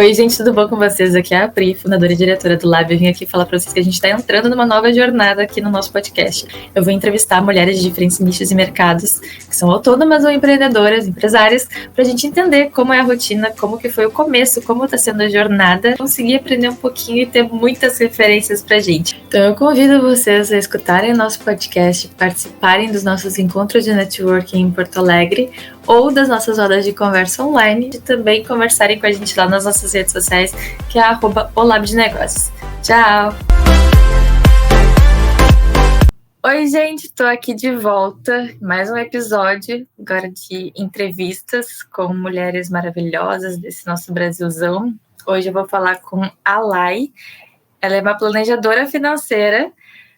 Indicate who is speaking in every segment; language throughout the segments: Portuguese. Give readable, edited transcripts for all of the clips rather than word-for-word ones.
Speaker 1: Oi, gente, tudo bom com vocês? Aqui é a Pri, fundadora e diretora do Lab. Eu vim aqui falar para vocês que a gente está entrando numa nova jornada aqui no nosso podcast. Eu vou entrevistar mulheres de diferentes nichos e mercados que são autônomas ou empreendedoras, empresárias, para a gente entender como é a rotina, como que foi o começo, como está sendo a jornada, conseguir aprender um pouquinho e ter muitas referências para a gente. Então eu convido vocês a escutarem nosso podcast, participarem dos nossos encontros de networking em Porto Alegre ou das nossas rodas de conversa online e também conversarem com a gente lá nas nossas redes sociais, que é @olabdenegócios. Tchau! Oi, gente, tô aqui de volta, mais um episódio agora de entrevistas com mulheres maravilhosas desse nosso Brasilzão. Hoje eu vou falar com a Lai. Ela é uma planejadora financeira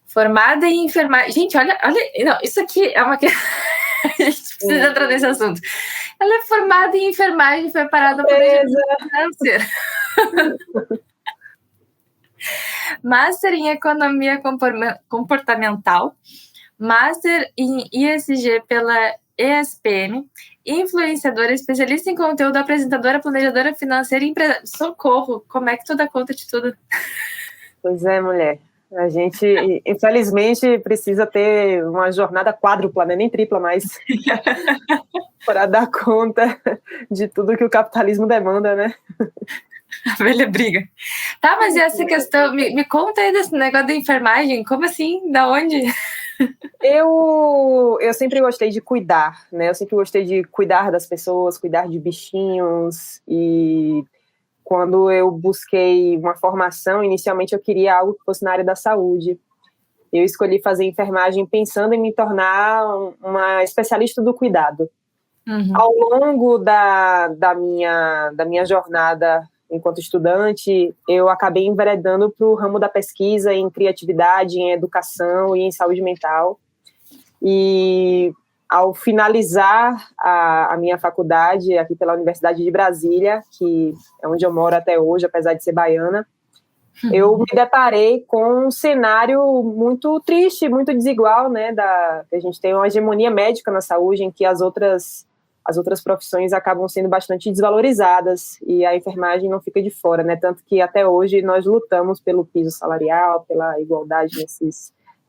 Speaker 1: formada em enfermagem. Gente, olha, não, isso aqui é uma a gente precisa entrar nesse assunto. Ela é formada em enfermagem e foi parada por planejamento financeiro. Master em economia comportamental, Master em ISG pela ESPM, influenciadora, especialista em conteúdo, apresentadora, planejadora financeira e empresária. Socorro, como é que tu dá conta de tudo?
Speaker 2: Pois é, mulher. A gente, infelizmente, precisa ter uma jornada quádrupla, né? Nem tripla, mas para dar conta de tudo que o capitalismo demanda, né?
Speaker 1: A velha briga. Tá, mas e essa questão, me conta aí desse negócio da enfermagem, como assim? Da onde?
Speaker 2: Eu sempre gostei de cuidar, né? Eu sempre gostei de cuidar das pessoas, cuidar de bichinhos, e quando eu busquei uma formação, inicialmente eu queria algo que fosse na área da saúde. Eu escolhi fazer enfermagem pensando em me tornar uma especialista do cuidado. Uhum. Ao longo da minha jornada enquanto estudante, eu acabei enveredando para o ramo da pesquisa em criatividade, em educação e em saúde mental. E ao finalizar a minha faculdade aqui pela Universidade de Brasília, que é onde eu moro até hoje, apesar de ser baiana, eu me deparei com um cenário muito triste, muito desigual, né? A gente tem uma hegemonia médica na saúde em que as outras profissões acabam sendo bastante desvalorizadas e a enfermagem não fica de fora, né? Tanto que até hoje nós lutamos pelo piso salarial, pela igualdade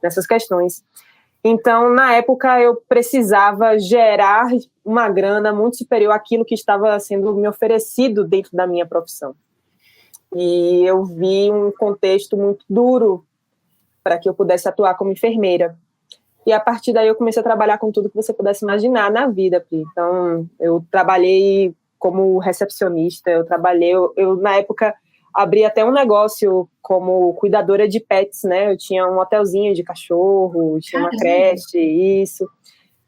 Speaker 2: nessas questões. Então, na época, eu precisava gerar uma grana muito superior àquilo que estava sendo me oferecido dentro da minha profissão. E eu vi um contexto muito duro para que eu pudesse atuar como enfermeira. E a partir daí eu comecei a trabalhar com tudo que você pudesse imaginar na vida, Pri. Então, eu trabalhei como recepcionista, eu na época abri até um negócio como cuidadora de pets, né? Eu tinha um hotelzinho de cachorro, tinha uma creche, isso.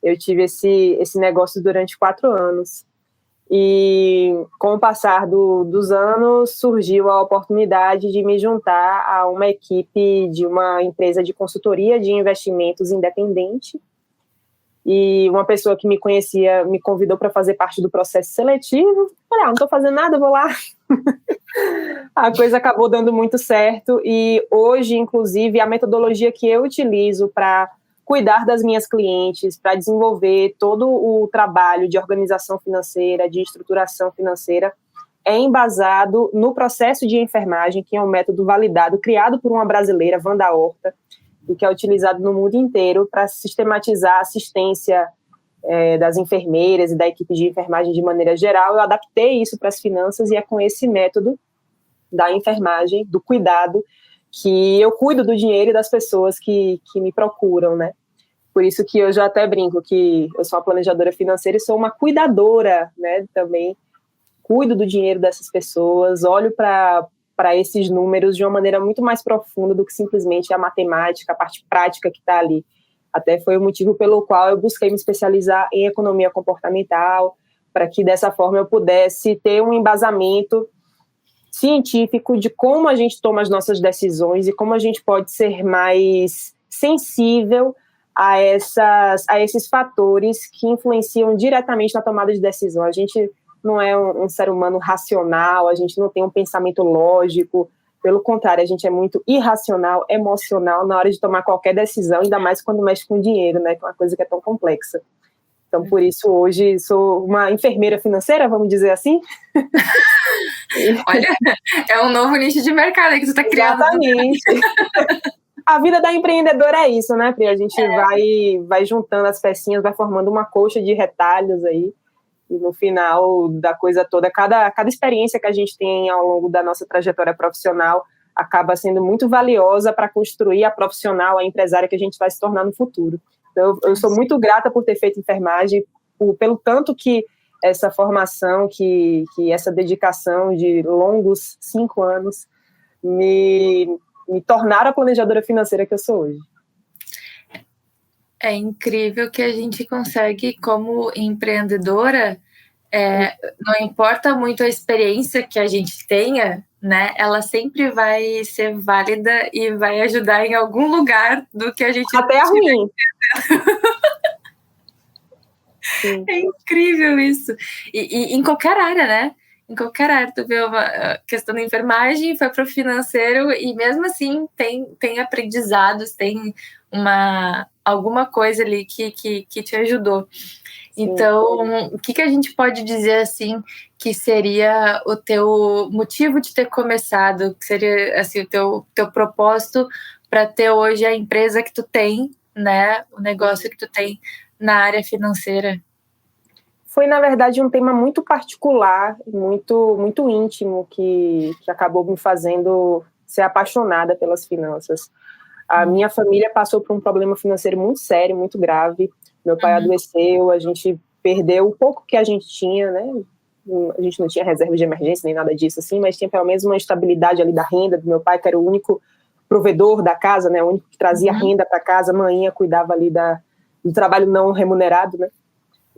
Speaker 2: Eu tive esse negócio durante 4 anos. E com o passar dos anos, surgiu a oportunidade de me juntar a uma equipe de uma empresa de consultoria de investimentos independente. E uma pessoa que me conhecia me convidou para fazer parte do processo seletivo. Falei, não estou fazendo nada, vou lá. A coisa acabou dando muito certo. E hoje, inclusive, a metodologia que eu utilizo para cuidar das minhas clientes, para desenvolver todo o trabalho de organização financeira, de estruturação financeira, é embasado no processo de enfermagem, que é um método validado, criado por uma brasileira, Wanda Horta, e que é utilizado no mundo inteiro para sistematizar a assistência das enfermeiras e da equipe de enfermagem de maneira geral. Eu adaptei isso para as finanças e é com esse método da enfermagem, do cuidado, que eu cuido do dinheiro e das pessoas que me procuram, né? Por isso que eu já até brinco que eu sou uma planejadora financeira e sou uma cuidadora, né? Também cuido do dinheiro dessas pessoas, olho para esses números de uma maneira muito mais profunda do que simplesmente a matemática, a parte prática que está ali. Até foi o motivo pelo qual eu busquei me especializar em economia comportamental, para que dessa forma eu pudesse ter um embasamento científico de como a gente toma as nossas decisões e como a gente pode ser mais sensível a esses fatores que influenciam diretamente na tomada de decisão. A gente não é um ser humano racional, a gente não tem um pensamento lógico, pelo contrário, a gente é muito irracional, emocional na hora de tomar qualquer decisão, ainda mais quando mexe com dinheiro, né, que é uma coisa que é tão complexa. Então, por isso, hoje, sou uma enfermeira financeira, vamos dizer assim.
Speaker 1: Olha, é um novo nicho de mercado que você está criando.
Speaker 2: Exatamente. A vida da empreendedora é isso, né, Pri? A gente vai juntando as pecinhas, vai formando uma colcha de retalhos aí, e no final da coisa toda, cada experiência que a gente tem ao longo da nossa trajetória profissional acaba sendo muito valiosa para construir a profissional, a empresária que a gente vai se tornar no futuro. Então, eu sou muito grata por ter feito enfermagem, pelo tanto que essa formação, que essa dedicação de longos 5 anos me tornaram a planejadora financeira que eu sou hoje.
Speaker 1: É incrível que a gente consegue, como empreendedora, não importa muito a experiência que a gente tenha, né? Ela sempre vai ser válida e vai ajudar em algum lugar do que a gente...
Speaker 2: Até a ruim.
Speaker 1: É incrível isso. E em qualquer área, né? Em qualquer área, tu vê uma questão da enfermagem, foi para o financeiro, e mesmo assim tem aprendizados, tem alguma coisa ali que te ajudou. Sim. Então, o que a gente pode dizer, assim, que seria o teu motivo de ter começado, que seria, assim, o teu propósito para ter hoje a empresa que tu tem, né? O negócio que tu tem na área financeira?
Speaker 2: Foi, na verdade, um tema muito particular, muito, muito íntimo, que acabou me fazendo ser apaixonada pelas finanças. A minha família passou por um problema financeiro muito sério, muito grave. Meu pai adoeceu, a gente perdeu o pouco que a gente tinha, né? A gente não tinha reserva de emergência nem nada disso, assim, mas tinha pelo menos uma estabilidade ali da renda do meu pai, que era o único provedor da casa, né? O único que trazia renda para casa. A manhinha cuidava ali do trabalho não remunerado, né?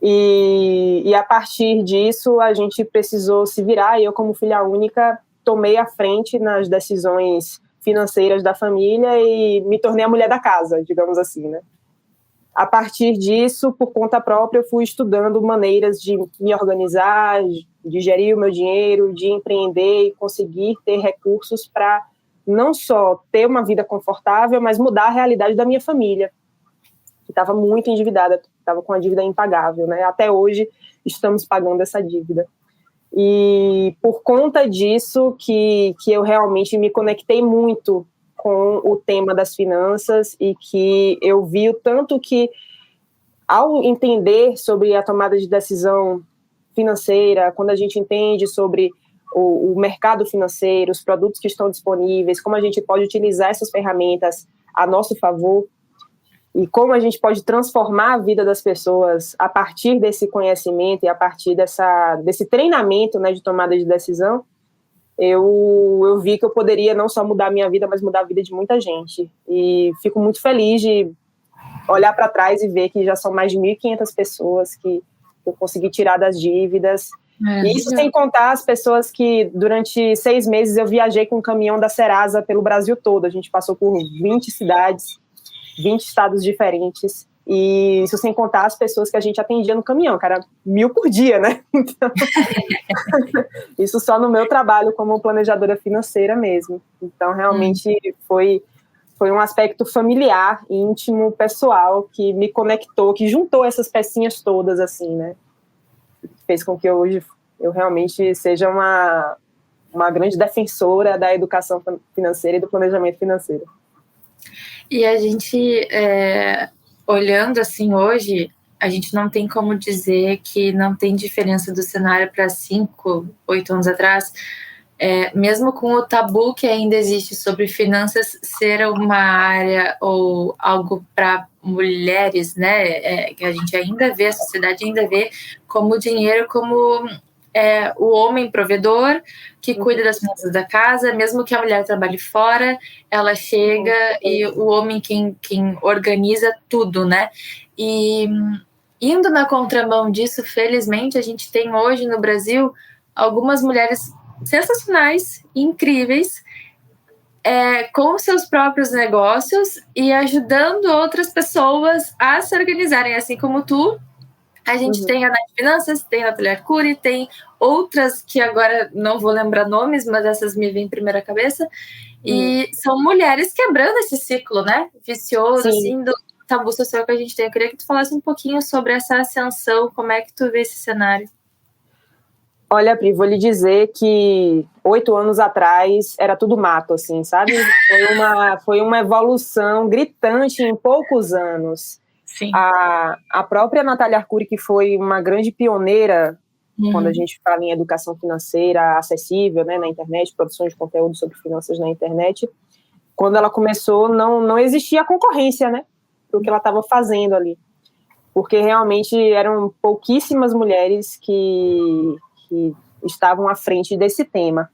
Speaker 2: E a partir disso a gente precisou se virar, e eu, como filha única, tomei a frente nas decisões financeiras da família e me tornei a mulher da casa, digamos assim, né? A partir disso, por conta própria, eu fui estudando maneiras de me organizar, de gerir o meu dinheiro, de empreender e conseguir ter recursos para não só ter uma vida confortável, mas mudar a realidade da minha família, que estava muito endividada, estava com a dívida impagável, né? Até hoje estamos pagando essa dívida. E por conta disso que eu realmente me conectei muito com o tema das finanças, e que eu vi o tanto que, ao entender sobre a tomada de decisão financeira, quando a gente entende sobre o mercado financeiro, os produtos que estão disponíveis, como a gente pode utilizar essas ferramentas a nosso favor, e como a gente pode transformar a vida das pessoas a partir desse conhecimento e a partir desse treinamento, né, de tomada de decisão, eu vi que eu poderia não só mudar a minha vida, mas mudar a vida de muita gente. E fico muito feliz de olhar para trás e ver que já são mais de 1.500 pessoas que eu consegui tirar das dívidas. E isso sem contar as pessoas que, durante 6 meses, eu viajei com um caminhão da Serasa pelo Brasil todo. A gente passou por 20 cidades, 20 estados diferentes, e isso sem contar as pessoas que a gente atendia no caminhão, que era 1.000 por dia, né? Então, isso só no meu trabalho como planejadora financeira mesmo. Então, realmente foi um aspecto familiar, íntimo, pessoal, que me conectou, que juntou essas pecinhas todas, assim, né? Fez com que hoje eu realmente seja uma grande defensora da educação financeira e do planejamento financeiro.
Speaker 1: E a gente, olhando assim hoje, a gente não tem como dizer que não tem diferença do cenário para 5, 8 anos atrás, mesmo com o tabu que ainda existe sobre finanças ser uma área ou algo para mulheres, né? Que a gente ainda vê, a sociedade ainda vê como dinheiro, como o homem provedor que cuida das finanças da casa, mesmo que a mulher trabalhe fora, ela chega e o homem quem organiza tudo, né? E indo na contramão disso, felizmente, a gente tem hoje no Brasil algumas mulheres sensacionais, incríveis, com seus próprios negócios e ajudando outras pessoas a se organizarem, assim como tu. A gente tem a Nath Finanças, tem a Ateliê Arcuri, tem outras que agora não vou lembrar nomes, mas essas me vêm em primeira cabeça. E são mulheres quebrando esse ciclo, né? Vicioso, assim, do tabu social que a gente tem. Eu queria que tu falasse um pouquinho sobre essa ascensão, como é que tu vê esse cenário?
Speaker 2: Olha, Pri, vou lhe dizer que 8 anos atrás era tudo mato, assim, sabe? Foi uma evolução gritante em poucos anos.
Speaker 1: Sim.
Speaker 2: A própria Natália Arcuri, que foi uma grande pioneira quando a gente fala em educação financeira acessível, né, na internet, produção de conteúdo sobre finanças na internet, quando ela começou, não existia concorrência, né, do que ela estava fazendo ali, porque realmente eram pouquíssimas mulheres que estavam à frente desse tema.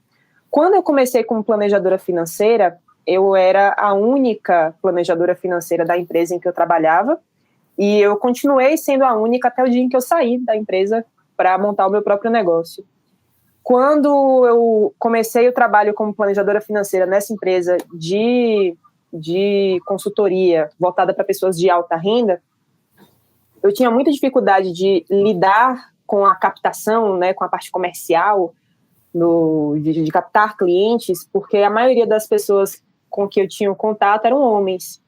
Speaker 2: Quando eu comecei como planejadora financeira, eu era a única planejadora financeira da empresa em que eu trabalhava, e eu continuei sendo a única até o dia em que eu saí da empresa para montar o meu próprio negócio. Quando eu comecei o trabalho como planejadora financeira nessa empresa de consultoria voltada para pessoas de alta renda, eu tinha muita dificuldade de lidar com a captação, né, com a parte comercial, de captar clientes, porque a maioria das pessoas com que eu tinha contato eram homens.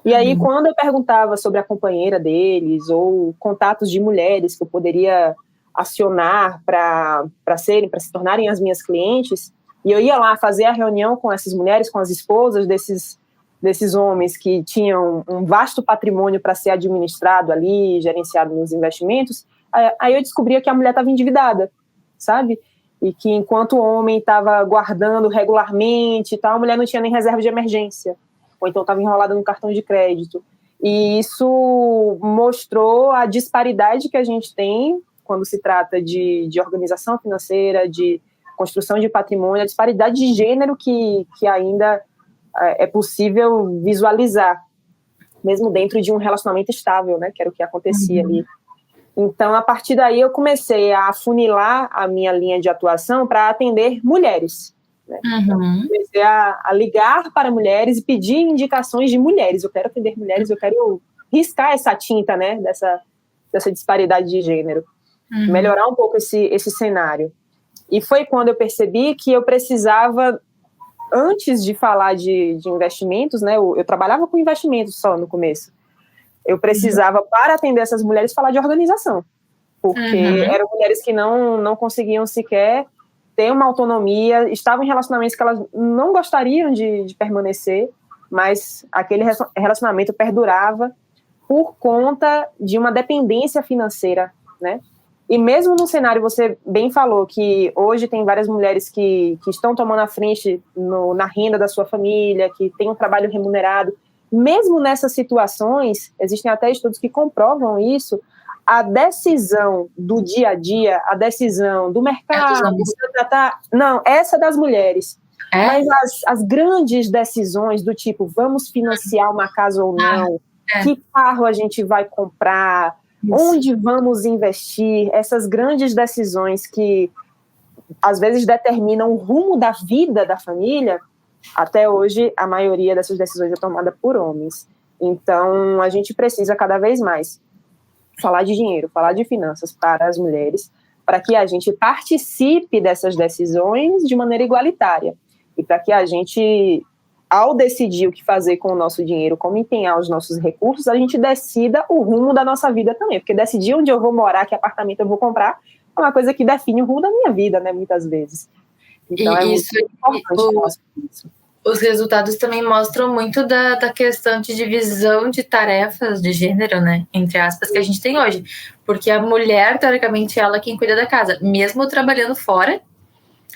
Speaker 2: E aí, quando eu perguntava sobre a companheira deles, ou contatos de mulheres que eu poderia acionar para se tornarem as minhas clientes, e eu ia lá fazer a reunião com essas mulheres, com as esposas desses homens que tinham um vasto patrimônio para ser administrado ali, gerenciado nos investimentos, aí eu descobria que a mulher estava endividada, sabe? E que enquanto o homem estava guardando regularmente e tal, a mulher não tinha nem reserva de emergência, ou então estava enrolada no cartão de crédito. E isso mostrou a disparidade que a gente tem quando se trata de organização financeira, de construção de patrimônio, a disparidade de gênero que ainda é possível visualizar, mesmo dentro de um relacionamento estável, né, que era o que acontecia ali. Então, a partir daí, eu comecei a afunilar a minha linha de atuação para atender mulheres. Né? Comecei a ligar para mulheres e pedir indicações de mulheres. Eu quero atender mulheres, eu quero riscar essa tinta, né, dessa disparidade de gênero. Melhorar um pouco esse cenário. E foi quando eu percebi que eu precisava, antes de falar de investimentos, né, eu trabalhava com investimentos só no começo, eu precisava, para atender essas mulheres, falar de organização, porque eram mulheres que não conseguiam sequer ter uma autonomia, estavam em relacionamentos que elas não gostariam de permanecer, mas aquele relacionamento perdurava por conta de uma dependência financeira, né? E mesmo no cenário, você bem falou que hoje tem várias mulheres que estão tomando a frente na renda da sua família, que tem um trabalho remunerado. Mesmo nessas situações, existem até estudos que comprovam isso, a decisão do dia a dia, a decisão do mercado, essa é das mulheres. Mas as grandes decisões do tipo, vamos financiar uma casa ou não, que carro a gente vai comprar, onde vamos investir, essas grandes decisões que às vezes determinam o rumo da vida da família, até hoje a maioria dessas decisões é tomada por homens. Então a gente precisa cada vez mais falar de dinheiro, falar de finanças para as mulheres, para que a gente participe dessas decisões de maneira igualitária e para que a gente, ao decidir o que fazer com o nosso dinheiro, como empenhar os nossos recursos, a gente decida o rumo da nossa vida também, porque decidir onde eu vou morar, que apartamento eu vou comprar, é uma coisa que define o rumo da minha vida, né, muitas vezes. Então é muito importante isso.
Speaker 1: Os resultados também mostram muito da questão de divisão de tarefas de gênero, né, entre aspas, que a gente tem hoje, porque a mulher, teoricamente, é ela quem cuida da casa, mesmo trabalhando fora.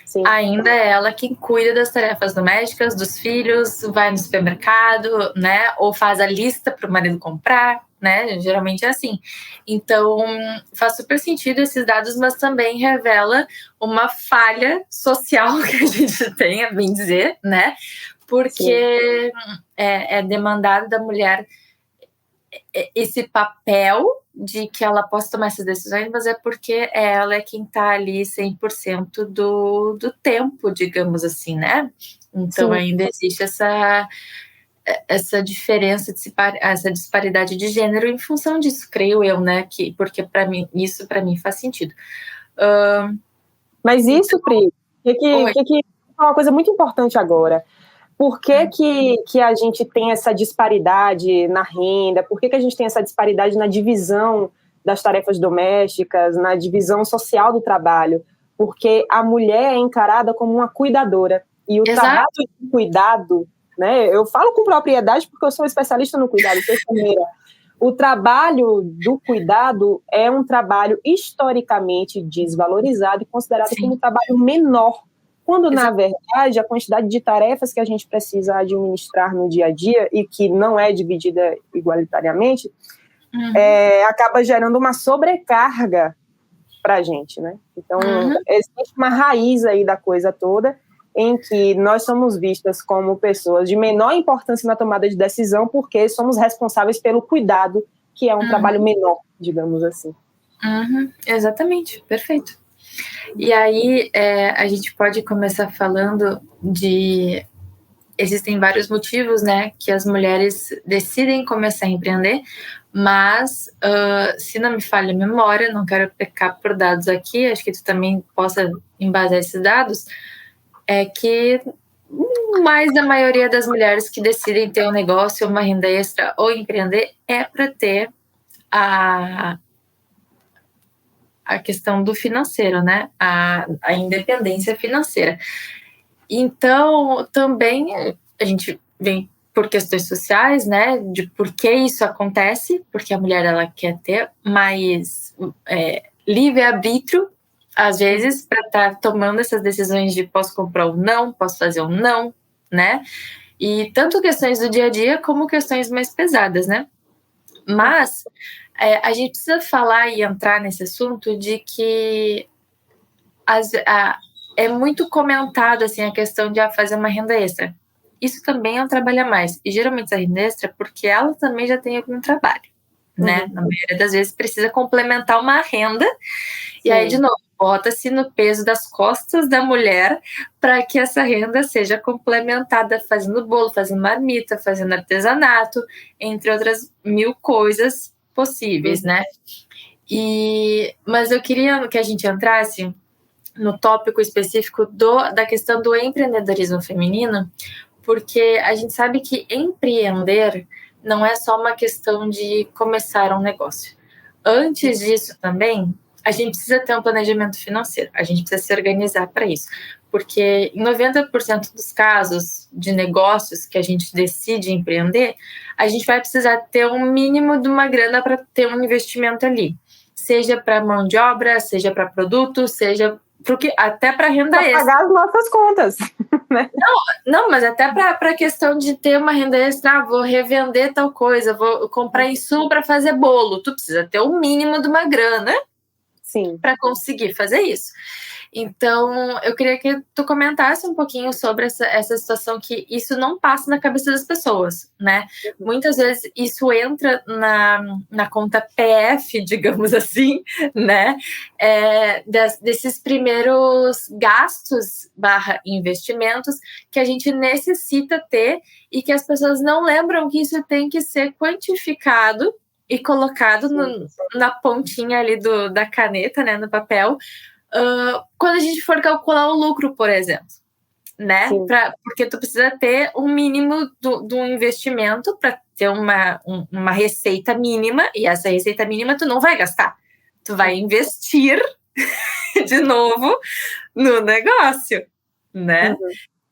Speaker 1: Sim. Ainda é ela quem cuida das tarefas domésticas, dos filhos, vai no supermercado, né? Ou faz a lista para o marido comprar, né? Geralmente é assim. Então, faz super sentido esses dados, mas também revela uma falha social que a gente tem, a bem dizer, né? Porque é demandado da mulher esse papel de que ela possa tomar essas decisões, mas é porque ela é quem está ali 100% do tempo, digamos assim, né? Então ainda existe essa diferença, essa disparidade de gênero em função disso, creio eu, né? Porque para mim, isso para mim faz sentido.
Speaker 2: Mas isso, Pri, que é uma coisa muito importante agora. Por que a gente tem essa disparidade na renda? Por que a gente tem essa disparidade na divisão das tarefas domésticas, na divisão social do trabalho? porque a mulher é encarada como uma cuidadora. E o trabalho de cuidado, né, eu falo com propriedade porque eu sou especialista no cuidado, sou enfermeira. O trabalho do cuidado é um trabalho historicamente desvalorizado e considerado como um trabalho menor, quando, na verdade, a quantidade de tarefas que a gente precisa administrar no dia a dia e que não é dividida igualitariamente, acaba gerando uma sobrecarga para a gente, né? Então, existe uma raiz aí da coisa toda em que nós somos vistas como pessoas de menor importância na tomada de decisão porque somos responsáveis pelo cuidado, que é um trabalho menor, digamos assim.
Speaker 1: Exatamente, perfeito. E aí, a gente pode começar falando de... Existem vários motivos, né, que as mulheres decidem começar a empreender, mas, se não me falha a memória, não quero pecar por dados aqui, acho que tu também possa embasar esses dados, é que mais da maioria das mulheres que decidem ter um negócio, uma renda extra ou empreender é para ter a questão do financeiro, né? A independência financeira. Então, também a gente vem por questões sociais, né? De por que isso acontece, porque a mulher ela quer ter mais livre-arbítrio, às vezes, para estar tomando essas decisões de posso comprar ou não, posso fazer ou não, né? E tanto questões do dia a dia como questões mais pesadas, né? Mas a gente precisa falar e entrar nesse assunto de que é muito comentado assim, a questão de fazer uma renda extra. Isso também é um trabalho a mais. E geralmente a renda extra é porque ela também já tem algum trabalho, né? Na maioria das vezes precisa complementar uma renda. E aí, de novo, bota-se no peso das costas da mulher para que essa renda seja complementada fazendo bolo, fazendo marmita, fazendo artesanato, entre outras 1000 coisas possíveis, né? Mas eu queria que a gente entrasse no tópico específico da questão do empreendedorismo feminino, porque a gente sabe que empreender não é só uma questão de começar um negócio. Antes disso também, a gente precisa ter um planejamento financeiro, a gente precisa se organizar para isso, porque em 90% dos casos de negócios que a gente decide empreender, a gente vai precisar ter um mínimo de uma grana para ter um investimento ali, seja para mão de obra, seja para produto, seja até para renda extra.
Speaker 2: Pagar as nossas contas. Né?
Speaker 1: Não, mas até para a questão de ter uma renda extra, vou revender tal coisa, vou comprar insumo para fazer bolo. Tu precisa ter o mínimo de uma grana para conseguir fazer isso. Então, eu queria que tu comentasse um pouquinho sobre essa situação, que isso não passa na cabeça das pessoas, né? Muitas vezes isso entra na conta PF, digamos assim, né? Desses primeiros gastos / investimentos que a gente necessita ter e que as pessoas não lembram que isso tem que ser quantificado e colocado na pontinha ali da caneta, né, no papel, quando a gente for calcular o lucro, por exemplo, né? Porque tu precisa ter um mínimo do investimento para ter uma receita mínima, e essa receita mínima tu não vai gastar, tu vai investir de novo no negócio, né?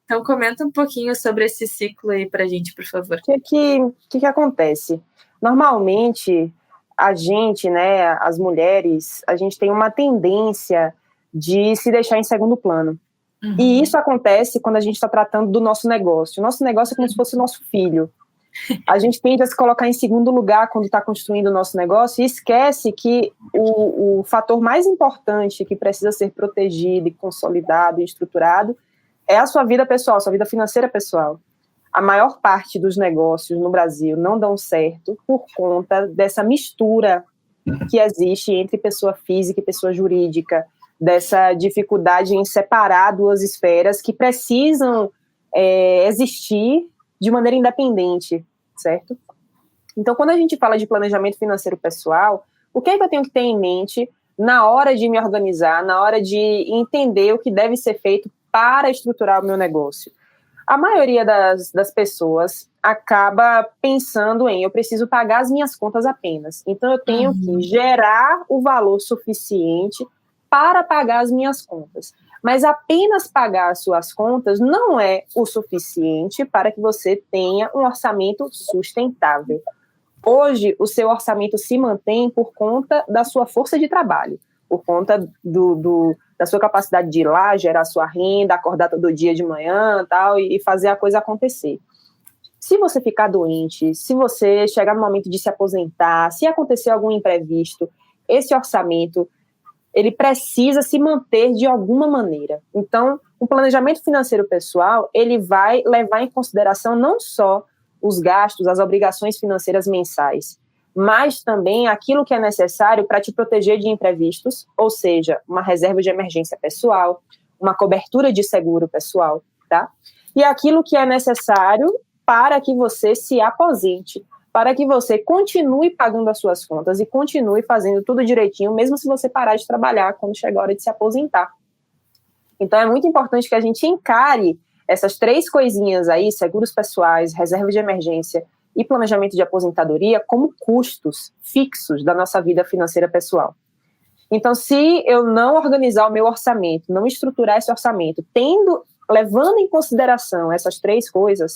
Speaker 1: Então comenta um pouquinho sobre esse ciclo aí pra gente, por favor.
Speaker 2: O que acontece? Normalmente, a gente, né, as mulheres, a gente tem uma tendência de se deixar em segundo plano. E isso acontece quando a gente está tratando do nosso negócio. O nosso negócio é como se fosse o nosso filho. A gente tende a se colocar em segundo lugar quando está construindo o nosso negócio e esquece que o fator mais importante que precisa ser protegido, consolidado e estruturado é a sua vida pessoal, sua vida financeira pessoal. A maior parte dos negócios no Brasil não dão certo por conta dessa mistura que existe entre pessoa física e pessoa jurídica, dessa dificuldade em separar duas esferas que precisam existir de maneira independente, certo? Então, quando a gente fala de planejamento financeiro pessoal, o que é que eu tenho que ter em mente na hora de me organizar, na hora de entender o que deve ser feito para estruturar o meu negócio? A maioria das pessoas acaba pensando eu preciso pagar as minhas contas apenas. Então, eu tenho que gerar o valor suficiente para pagar as minhas contas. Mas apenas pagar as suas contas não é o suficiente para que você tenha um orçamento sustentável. Hoje, o seu orçamento se mantém por conta da sua força de trabalho, por conta da sua capacidade de ir lá, gerar sua renda, acordar todo dia de manhã tal, e fazer a coisa acontecer. Se você ficar doente, se você chegar no momento de se aposentar, se acontecer algum imprevisto, esse orçamento, ele precisa se manter de alguma maneira. Então, o planejamento financeiro pessoal, ele vai levar em consideração não só os gastos, as obrigações financeiras mensais, mas também aquilo que é necessário para te proteger de imprevistos, ou seja, uma reserva de emergência pessoal, uma cobertura de seguro pessoal, tá? E aquilo que é necessário para que você se aposente, para que você continue pagando as suas contas e continue fazendo tudo direitinho, mesmo se você parar de trabalhar quando chegar a hora de se aposentar. Então, é muito importante que a gente encare essas 3 coisinhas aí, seguros pessoais, reserva de emergência e planejamento de aposentadoria, como custos fixos da nossa vida financeira pessoal. Então, se eu não organizar o meu orçamento, não estruturar esse orçamento, levando em consideração essas 3 coisas,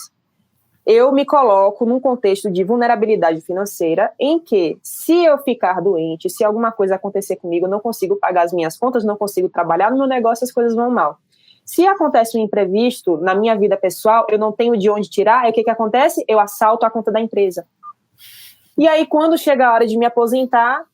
Speaker 2: eu me coloco num contexto de vulnerabilidade financeira em que, se eu ficar doente, se alguma coisa acontecer comigo, eu não consigo pagar as minhas contas, não consigo trabalhar no meu negócio, as coisas vão mal. Se acontece um imprevisto na minha vida pessoal, eu não tenho de onde tirar, aí o que acontece? Eu assalto a conta da empresa. E aí, quando chega a hora de me aposentar,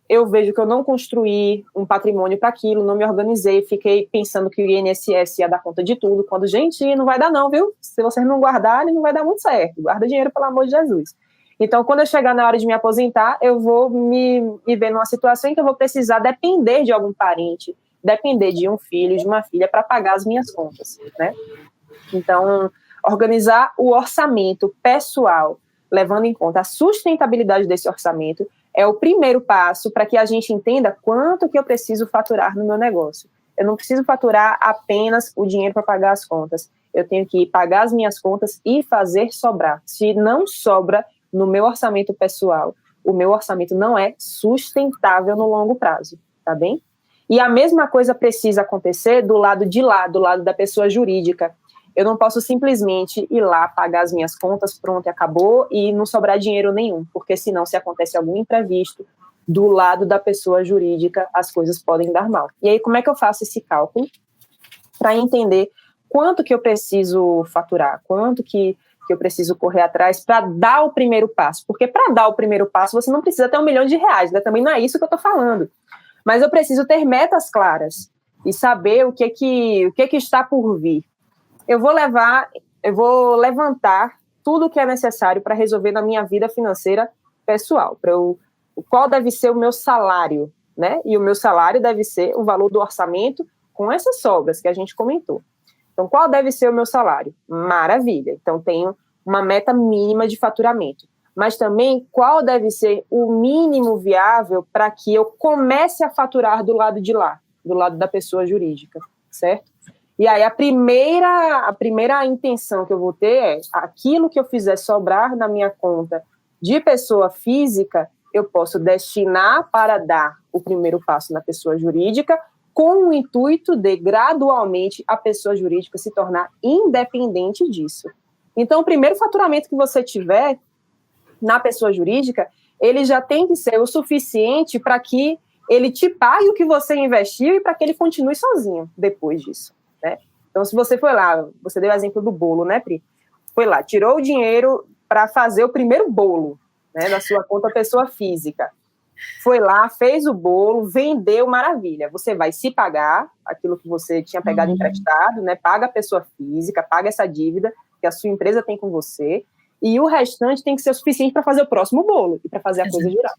Speaker 2: eu vejo que eu não construí um patrimônio para aquilo, não me organizei, fiquei pensando que o INSS ia dar conta de tudo, quando, gente, não vai dar não, viu? Se vocês não guardarem, não vai dar muito certo. Guarda dinheiro, pelo amor de Jesus. Então, quando eu chegar na hora de me aposentar, eu vou me ver numa situação em que eu vou precisar depender de algum parente, depender de um filho, de uma filha, para pagar as minhas contas, né? Então, organizar o orçamento pessoal, levando em conta a sustentabilidade desse orçamento, é o primeiro passo para que a gente entenda quanto que eu preciso faturar no meu negócio. Eu não preciso faturar apenas o dinheiro para pagar as contas. Eu tenho que pagar as minhas contas e fazer sobrar. Se não sobra no meu orçamento pessoal, o meu orçamento não é sustentável no longo prazo, tá bem? E a mesma coisa precisa acontecer do lado de lá, do lado da pessoa jurídica. Eu não posso simplesmente ir lá, pagar as minhas contas, pronto, acabou, e não sobrar dinheiro nenhum, porque senão, se acontece algum imprevisto, do lado da pessoa jurídica, as coisas podem dar mal. E aí, como é que eu faço esse cálculo? Para entender quanto que eu preciso faturar, quanto que eu preciso correr atrás para dar o primeiro passo. Porque para dar o primeiro passo, você não precisa ter R$1 milhão, né? Também não é isso que eu estou falando. Mas eu preciso ter metas claras e saber o que está por vir. Eu vou levantar tudo o que é necessário para resolver na minha vida financeira pessoal. Qual deve ser o meu salário, né? E o meu salário deve ser o valor do orçamento com essas sobras que a gente comentou. Então, qual deve ser o meu salário? Maravilha. Então, tenho uma meta mínima de faturamento. Mas também, qual deve ser o mínimo viável para que eu comece a faturar do lado de lá, do lado da pessoa jurídica, certo? E aí, a primeira intenção que eu vou ter é aquilo que eu fizer sobrar na minha conta de pessoa física, eu posso destinar para dar o primeiro passo na pessoa jurídica, com o intuito de, gradualmente, a pessoa jurídica se tornar independente disso. Então, o primeiro faturamento que você tiver na pessoa jurídica, ele já tem que ser o suficiente para que ele te pague o que você investiu e para que ele continue sozinho depois disso, né? Então, se você foi lá, você deu o exemplo do bolo, né, Pri? Foi lá, tirou o dinheiro para fazer o primeiro bolo, né, da sua conta pessoa física. Foi lá, fez o bolo, vendeu, maravilha. Você vai se pagar aquilo que você tinha pegado emprestado, né? Paga a pessoa física, paga essa dívida que a sua empresa tem com você, e o restante tem que ser o suficiente para fazer o próximo bolo e para fazer a coisa girar.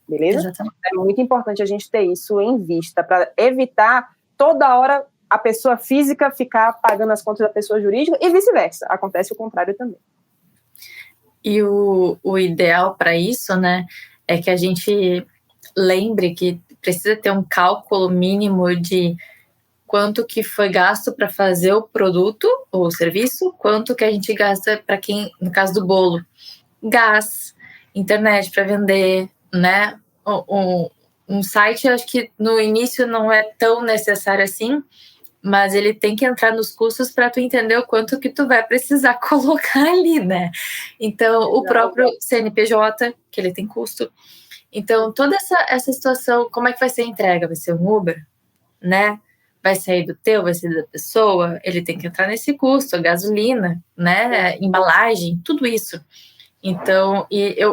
Speaker 2: Beleza? Exatamente. É muito importante a gente ter isso em vista, para evitar toda hora a pessoa física ficar pagando as contas da pessoa jurídica e vice-versa. Acontece o contrário também.
Speaker 1: E o ideal para isso, né, é que a gente lembre que precisa ter um cálculo mínimo de quanto que foi gasto para fazer o produto ou o serviço, quanto que a gente gasta para quem, no caso do bolo, gás, internet para vender, né, um site, eu acho que no início não é tão necessário assim, mas ele tem que entrar nos custos para tu entender o quanto que tu vai precisar colocar ali, né? Então, o próprio CNPJ, que ele tem custo. Então, toda essa situação, como é que vai ser a entrega? Vai ser um Uber, né? Vai sair do teu, vai ser da pessoa, ele tem que entrar nesse custo, a gasolina, né? Embalagem, tudo isso. Então,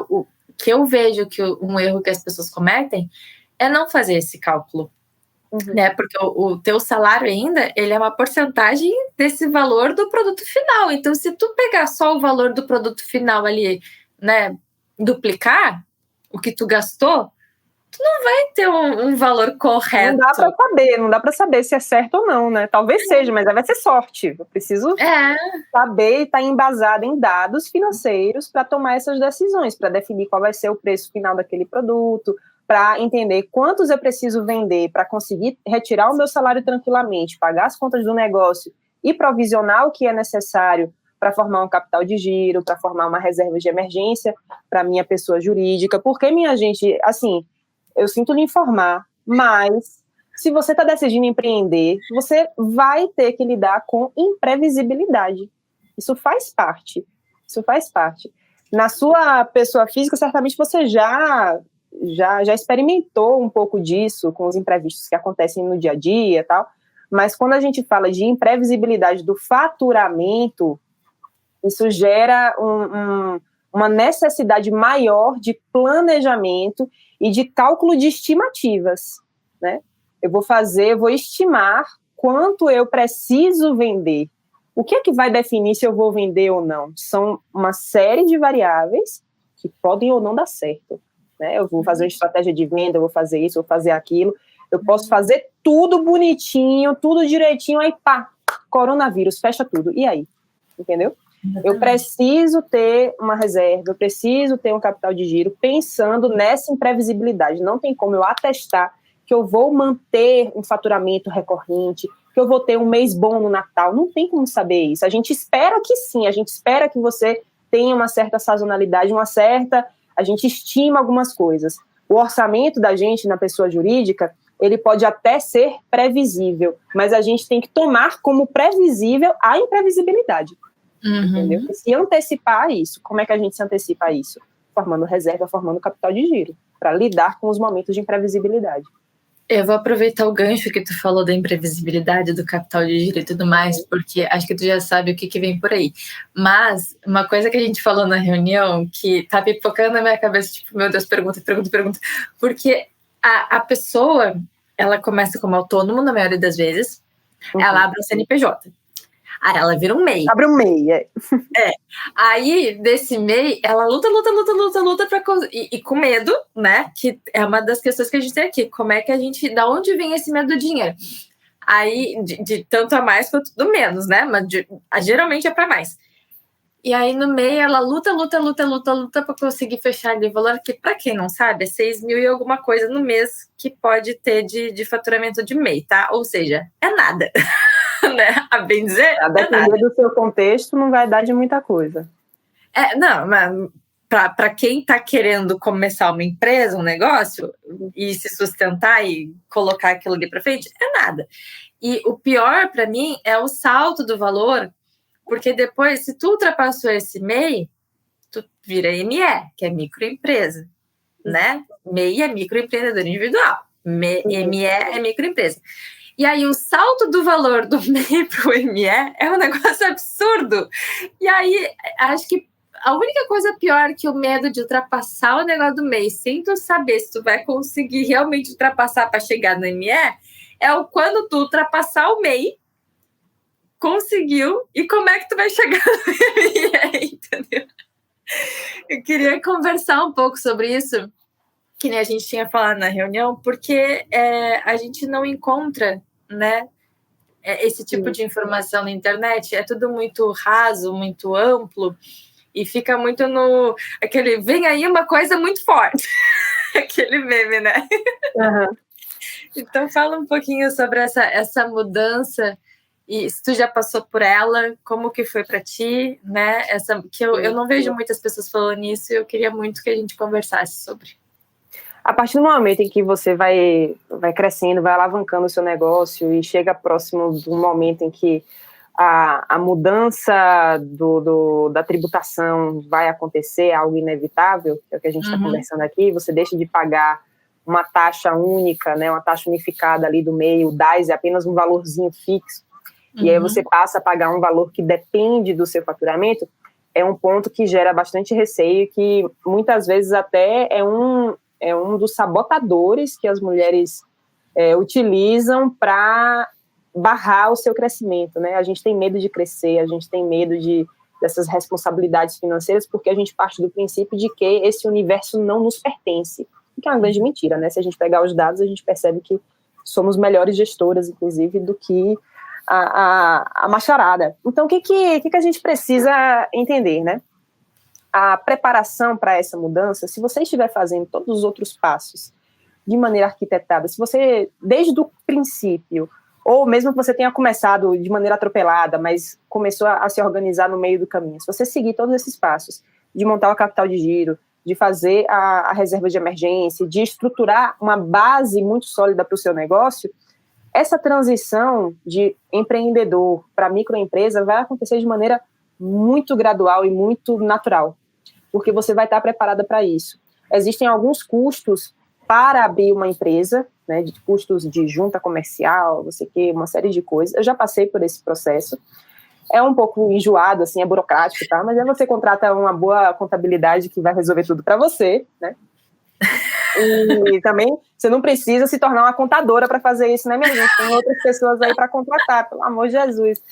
Speaker 1: o que eu vejo que um erro que as pessoas cometem é não fazer esse cálculo, né? Porque o teu salário ainda, ele é uma porcentagem desse valor do produto final. Então, se tu pegar só o valor do produto final ali, né, duplicar o que tu gastou, tu não vai ter um valor correto.
Speaker 2: Não dá para saber se é certo ou não, né? Talvez seja, mas vai ser sorte. Eu preciso saber e estar embasada em dados financeiros para tomar essas decisões, para definir qual vai ser o preço final daquele produto, para entender quantos eu preciso vender para conseguir retirar o meu salário tranquilamente, pagar as contas do negócio e provisionar o que é necessário para formar um capital de giro, para formar uma reserva de emergência para minha pessoa jurídica. Porque, minha gente, assim, eu sinto lhe informar, mas se você está decidindo empreender, você vai ter que lidar com imprevisibilidade. Isso faz parte. Na sua pessoa física, certamente você já experimentou um pouco disso com os imprevistos que acontecem no dia a dia e tal, mas quando a gente fala de imprevisibilidade do faturamento, isso gera uma necessidade maior de planejamento e de cálculo de estimativas, né? Eu vou estimar quanto eu preciso vender. O que é que vai definir se eu vou vender ou não? São uma série de variáveis que podem ou não dar certo, né? Eu vou fazer uma estratégia de venda, eu vou fazer isso, eu vou fazer aquilo. Eu posso fazer tudo bonitinho, tudo direitinho, aí pá, coronavírus, fecha tudo. E aí? Entendeu? Eu preciso ter uma reserva, eu preciso ter um capital de giro pensando nessa imprevisibilidade. Não tem como eu atestar que eu vou manter um faturamento recorrente, que eu vou ter um mês bom no Natal. Não tem como saber isso. A gente espera que sim, a gente espera que você tenha uma certa sazonalidade, a gente estima algumas coisas. O orçamento da gente na pessoa jurídica, ele pode até ser previsível, mas a gente tem que tomar como previsível a imprevisibilidade. Entendeu? E se antecipar isso, como é que a gente se antecipa a isso? Formando reserva, formando capital de giro, para lidar com os momentos de imprevisibilidade.
Speaker 1: Eu vou aproveitar o gancho que tu falou da imprevisibilidade do capital de giro e tudo mais, porque acho que tu já sabe o que vem por aí. Mas uma coisa que a gente falou na reunião, que tá pipocando na minha cabeça, tipo, meu Deus, pergunta, porque a pessoa, ela começa como autônomo na maioria das vezes, ela abre um CNPJ. Aí ela vira um MEI.
Speaker 2: Abre um MEI,
Speaker 1: Aí, desse MEI, ela luta pra e com medo, né? Que é uma das questões que a gente tem aqui. Como é que a gente... Da onde vem esse medo do dinheiro? Aí, de tanto a mais quanto do menos, né? Mas geralmente é para mais. E aí, no MEI, ela luta para conseguir fechar ali o valor, que, para quem não sabe, é 6 mil e alguma coisa no mês que pode ter de faturamento de MEI, tá? Ou seja, é nada. Né? A bem dizer,
Speaker 2: a depender do seu contexto, não vai dar de muita coisa.
Speaker 1: Não, mas para quem está querendo começar uma empresa, um negócio, e se sustentar e colocar aquilo ali para frente, é nada. E o pior para mim é o salto do valor, porque depois, se tu ultrapassou esse MEI, tu vira ME, que é microempresa, né? MEI é microempreendedor individual, ME é microempresa. E aí o salto do valor do MEI para o ME é um negócio absurdo. E aí acho que a única coisa pior que o medo de ultrapassar o negócio do MEI sem tu saber se tu vai conseguir realmente ultrapassar para chegar no ME é o quando tu ultrapassar o MEI, conseguiu, e como é que tu vai chegar no ME, entendeu? Eu queria conversar um pouco sobre isso, que nem a gente tinha falado na reunião, porque a gente não encontra, né, esse tipo de informação na internet. É tudo muito raso, muito amplo, e fica muito no... aquele, vem aí uma coisa muito forte. Aquele meme, né? Então fala um pouquinho sobre essa mudança, e se tu já passou por ela, como que foi para ti, né? Que eu não vejo muitas pessoas falando nisso, e eu queria muito que a gente conversasse sobre.
Speaker 2: A partir do momento em que você vai crescendo, vai alavancando o seu negócio e chega próximo do momento em que a mudança da tributação vai acontecer, algo inevitável, que é o que a gente está conversando aqui, você deixa de pagar uma taxa única, né, uma taxa unificada ali do meio, o DAS é apenas um valorzinho fixo, e aí você passa a pagar um valor que depende do seu faturamento, é um ponto que gera bastante receio, que muitas vezes até é um dos sabotadores que as mulheres utilizam para barrar o seu crescimento, né? A gente tem medo de crescer, a gente tem medo dessas responsabilidades financeiras, porque a gente parte do princípio de que esse universo não nos pertence, que é uma grande mentira, né? Se a gente pegar os dados, a gente percebe que somos melhores gestoras, inclusive, do que a macharada. Então, o que a gente precisa entender, né? A preparação para essa mudança, se você estiver fazendo todos os outros passos de maneira arquitetada, se você, desde o princípio, ou mesmo que você tenha começado de maneira atropelada, mas começou a se organizar no meio do caminho, se você seguir todos esses passos, de montar o capital de giro, de fazer a reserva de emergência, de estruturar uma base muito sólida para o seu negócio, essa transição de empreendedor para microempresa vai acontecer de maneira muito gradual e muito natural, porque você vai estar preparada para isso. Existem alguns custos para abrir uma empresa, né, de custos de junta comercial, você quer uma série de coisas. Eu já passei por esse processo. É um pouco enjoado, assim, é burocrático, tá? Mas aí você contrata uma boa contabilidade que vai resolver tudo para você, né? E também você não precisa se tornar uma contadora para fazer isso, né, minha gente? Tem outras pessoas aí para contratar, pelo amor de Jesus.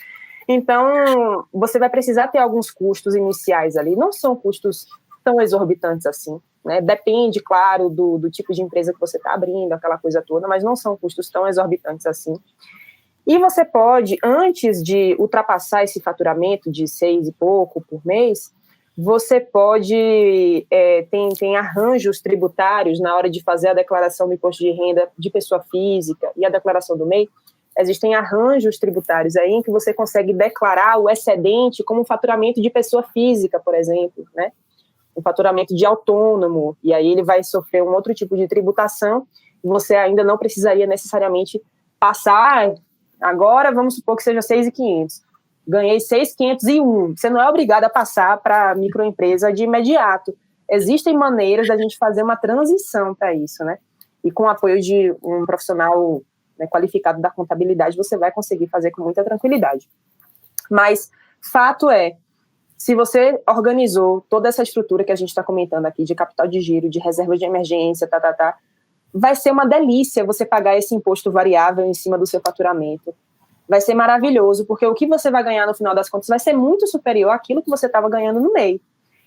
Speaker 2: Então, você vai precisar ter alguns custos iniciais ali. Não são custos tão exorbitantes assim, né? Depende, claro, do tipo de empresa que você está abrindo, aquela coisa toda, mas não são custos tão exorbitantes assim. E você pode, antes de ultrapassar esse faturamento de 6 e pouco por mês, você pode, tem arranjos tributários na hora de fazer a declaração do imposto de renda de pessoa física e a declaração do MEI. Existem arranjos tributários aí em que você consegue declarar o excedente como faturamento de pessoa física, por exemplo, né? Um faturamento de autônomo, e aí ele vai sofrer um outro tipo de tributação, e você ainda não precisaria necessariamente passar, agora vamos supor que seja 6.500, ganhei 6.501, você não é obrigado a passar para a microempresa de imediato. Existem maneiras da gente fazer uma transição para isso, né? E com o apoio de um profissional, né, qualificado da contabilidade, você vai conseguir fazer com muita tranquilidade. Mas fato é, se você organizou toda essa estrutura que a gente está comentando aqui, de capital de giro, de reserva de emergência, vai ser uma delícia você pagar esse imposto variável em cima do seu faturamento. Vai ser maravilhoso, porque o que você vai ganhar no final das contas vai ser muito superior àquilo que você estava ganhando no MEI.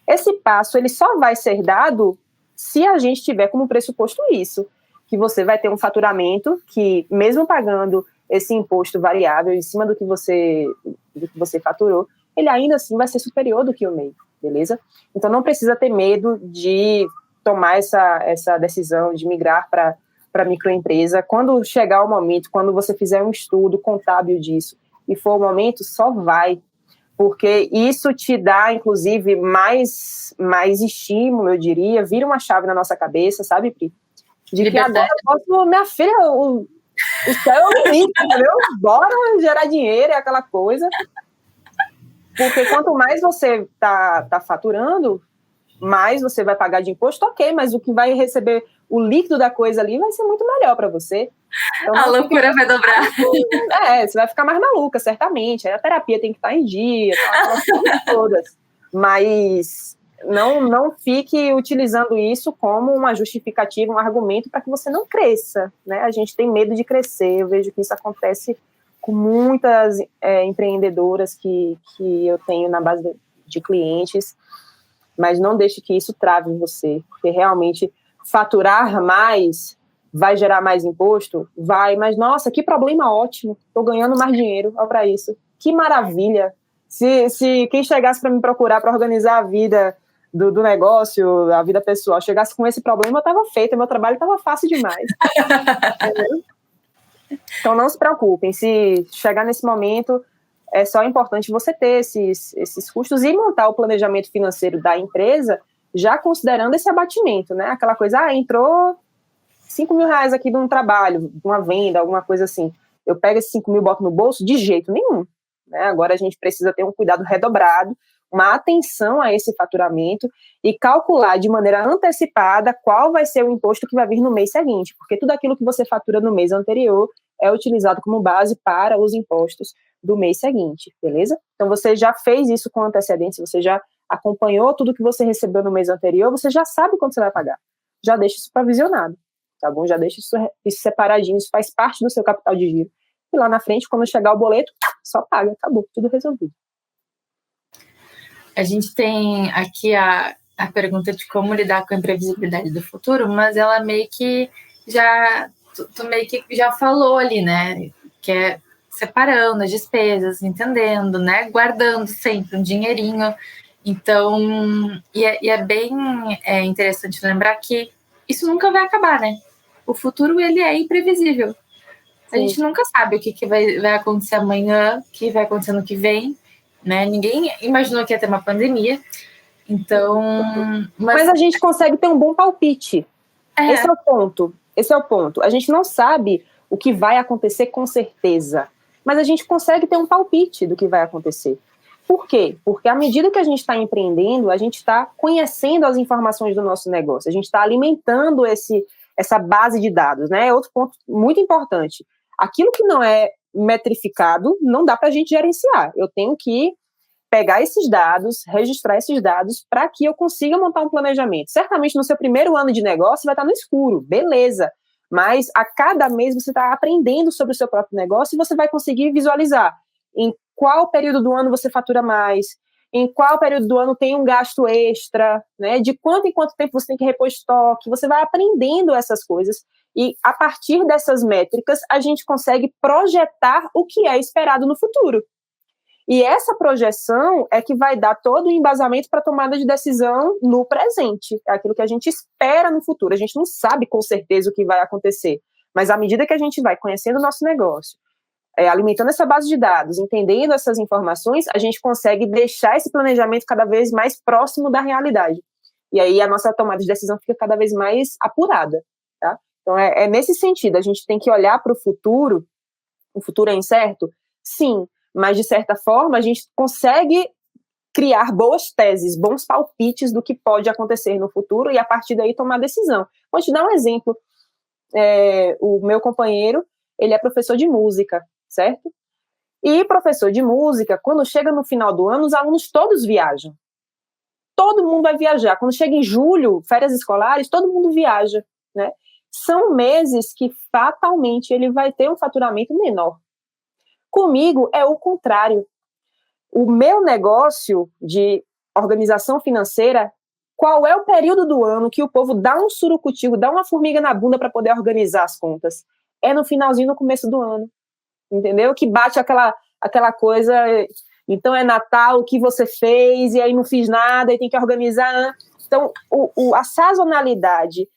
Speaker 2: Esse passo, ele só vai ser dado se a gente tiver como pressuposto isso, que você vai ter um faturamento que, mesmo pagando esse imposto variável em cima do que você faturou, ele ainda assim vai ser superior do que o MEI, beleza? Então não precisa ter medo de tomar essa decisão de migrar para microempresa. Quando chegar o momento, quando você fizer um estudo contábil disso e for o momento, só vai, porque isso te dá, inclusive, mais estímulo, eu diria, vira uma chave na nossa cabeça, sabe, Pri? De que agora eu posso, minha filha, o céu é o limite, entendeu? Bora gerar dinheiro, é aquela coisa. Porque quanto mais você tá faturando, mais você vai pagar de imposto, ok, mas o que vai receber, o líquido da coisa ali vai ser muito melhor para você. Então,
Speaker 1: a loucura vai dobrar.
Speaker 2: Você vai ficar mais maluca, certamente. Aí a terapia tem que estar em dia, aquelas coisas todas. Mas não fique utilizando isso como uma justificativa, um argumento para que você não cresça, né? A gente tem medo de crescer, eu vejo que isso acontece com muitas empreendedoras que eu tenho na base de clientes, mas não deixe que isso trave você, porque realmente faturar mais vai gerar mais imposto? Vai, mas nossa, que problema ótimo, estou ganhando mais dinheiro, olha para isso, que maravilha. Se quem chegasse para me procurar para organizar a vida do negócio, a vida pessoal, chegasse com esse problema, eu estava feita, meu trabalho estava fácil demais. Então não se preocupem, se chegar nesse momento, é só importante você ter esses custos e montar o planejamento financeiro da empresa já considerando esse abatimento, né? Aquela coisa, entrou R$ 5.000 aqui de um trabalho, de uma venda, alguma coisa assim. Eu pego esses 5 mil e boto no bolso? De jeito nenhum. Né? Agora a gente precisa ter um cuidado redobrado, uma atenção a esse faturamento e calcular de maneira antecipada qual vai ser o imposto que vai vir no mês seguinte, porque tudo aquilo que você fatura no mês anterior é utilizado como base para os impostos do mês seguinte, beleza? Então você já fez isso com antecedência, você já acompanhou tudo que você recebeu no mês anterior, você já sabe quanto você vai pagar. Já deixa isso provisionado, tá bom? Já deixa isso separadinho, isso faz parte do seu capital de giro. E lá na frente, quando chegar o boleto, só paga, acabou, tudo resolvido.
Speaker 1: A gente tem aqui a pergunta de como lidar com a imprevisibilidade do futuro, mas ela meio que já... Tu meio que já falou ali, né? Que é separando as despesas, entendendo, né? Guardando sempre um dinheirinho. Então, e é bem interessante lembrar que isso nunca vai acabar, né? O futuro, ele é imprevisível. A gente nunca sabe o que vai acontecer amanhã, o que vai acontecer no que vem, né? Ninguém imaginou que ia ter uma pandemia. Então...
Speaker 2: Mas a gente consegue ter um bom palpite. Esse é o ponto. Esse é o ponto. A gente não sabe o que vai acontecer com certeza, mas a gente consegue ter um palpite do que vai acontecer. Por quê? Porque à medida que a gente está empreendendo, a gente está conhecendo as informações do nosso negócio, a gente está alimentando essa base de dados, né? Outro ponto muito importante. Aquilo que não é metrificado, não dá para a gente gerenciar. Eu tenho que pegar esses dados, registrar esses dados para que eu consiga montar um planejamento. Certamente no seu primeiro ano de negócio vai estar no escuro, beleza, mas a cada mês você está aprendendo sobre o seu próprio negócio e você vai conseguir visualizar em qual período do ano você fatura mais, em qual período do ano tem um gasto extra, né, de quanto em quanto tempo você tem que repor estoque, você vai aprendendo essas coisas e a partir dessas métricas a gente consegue projetar o que é esperado no futuro. E essa projeção é que vai dar todo o embasamento para a tomada de decisão no presente. É aquilo que a gente espera no futuro. A gente não sabe com certeza o que vai acontecer, mas à medida que a gente vai conhecendo o nosso negócio, alimentando essa base de dados, entendendo essas informações, a gente consegue deixar esse planejamento cada vez mais próximo da realidade. E aí a nossa tomada de decisão fica cada vez mais apurada. Tá? Então é nesse sentido, a gente tem que olhar para o futuro é incerto? Sim. Mas, de certa forma, a gente consegue criar boas teses, bons palpites do que pode acontecer no futuro e, a partir daí, tomar decisão. Vou te dar um exemplo. O meu companheiro, ele é professor de música, certo? E professor de música, quando chega no final do ano, os alunos todos viajam. Todo mundo vai viajar. Quando chega em julho, férias escolares, todo mundo viaja, né? São meses que, fatalmente, ele vai ter um faturamento menor. Comigo é o contrário. O meu negócio de organização financeira, qual é o período do ano que o povo dá um surucutigo, dá uma formiga na bunda para poder organizar as contas? É no finalzinho, no começo do ano. Entendeu? Que bate aquela coisa, então é Natal, o que você fez, e aí não fiz nada, e tem que organizar. Então, a sazonalidade,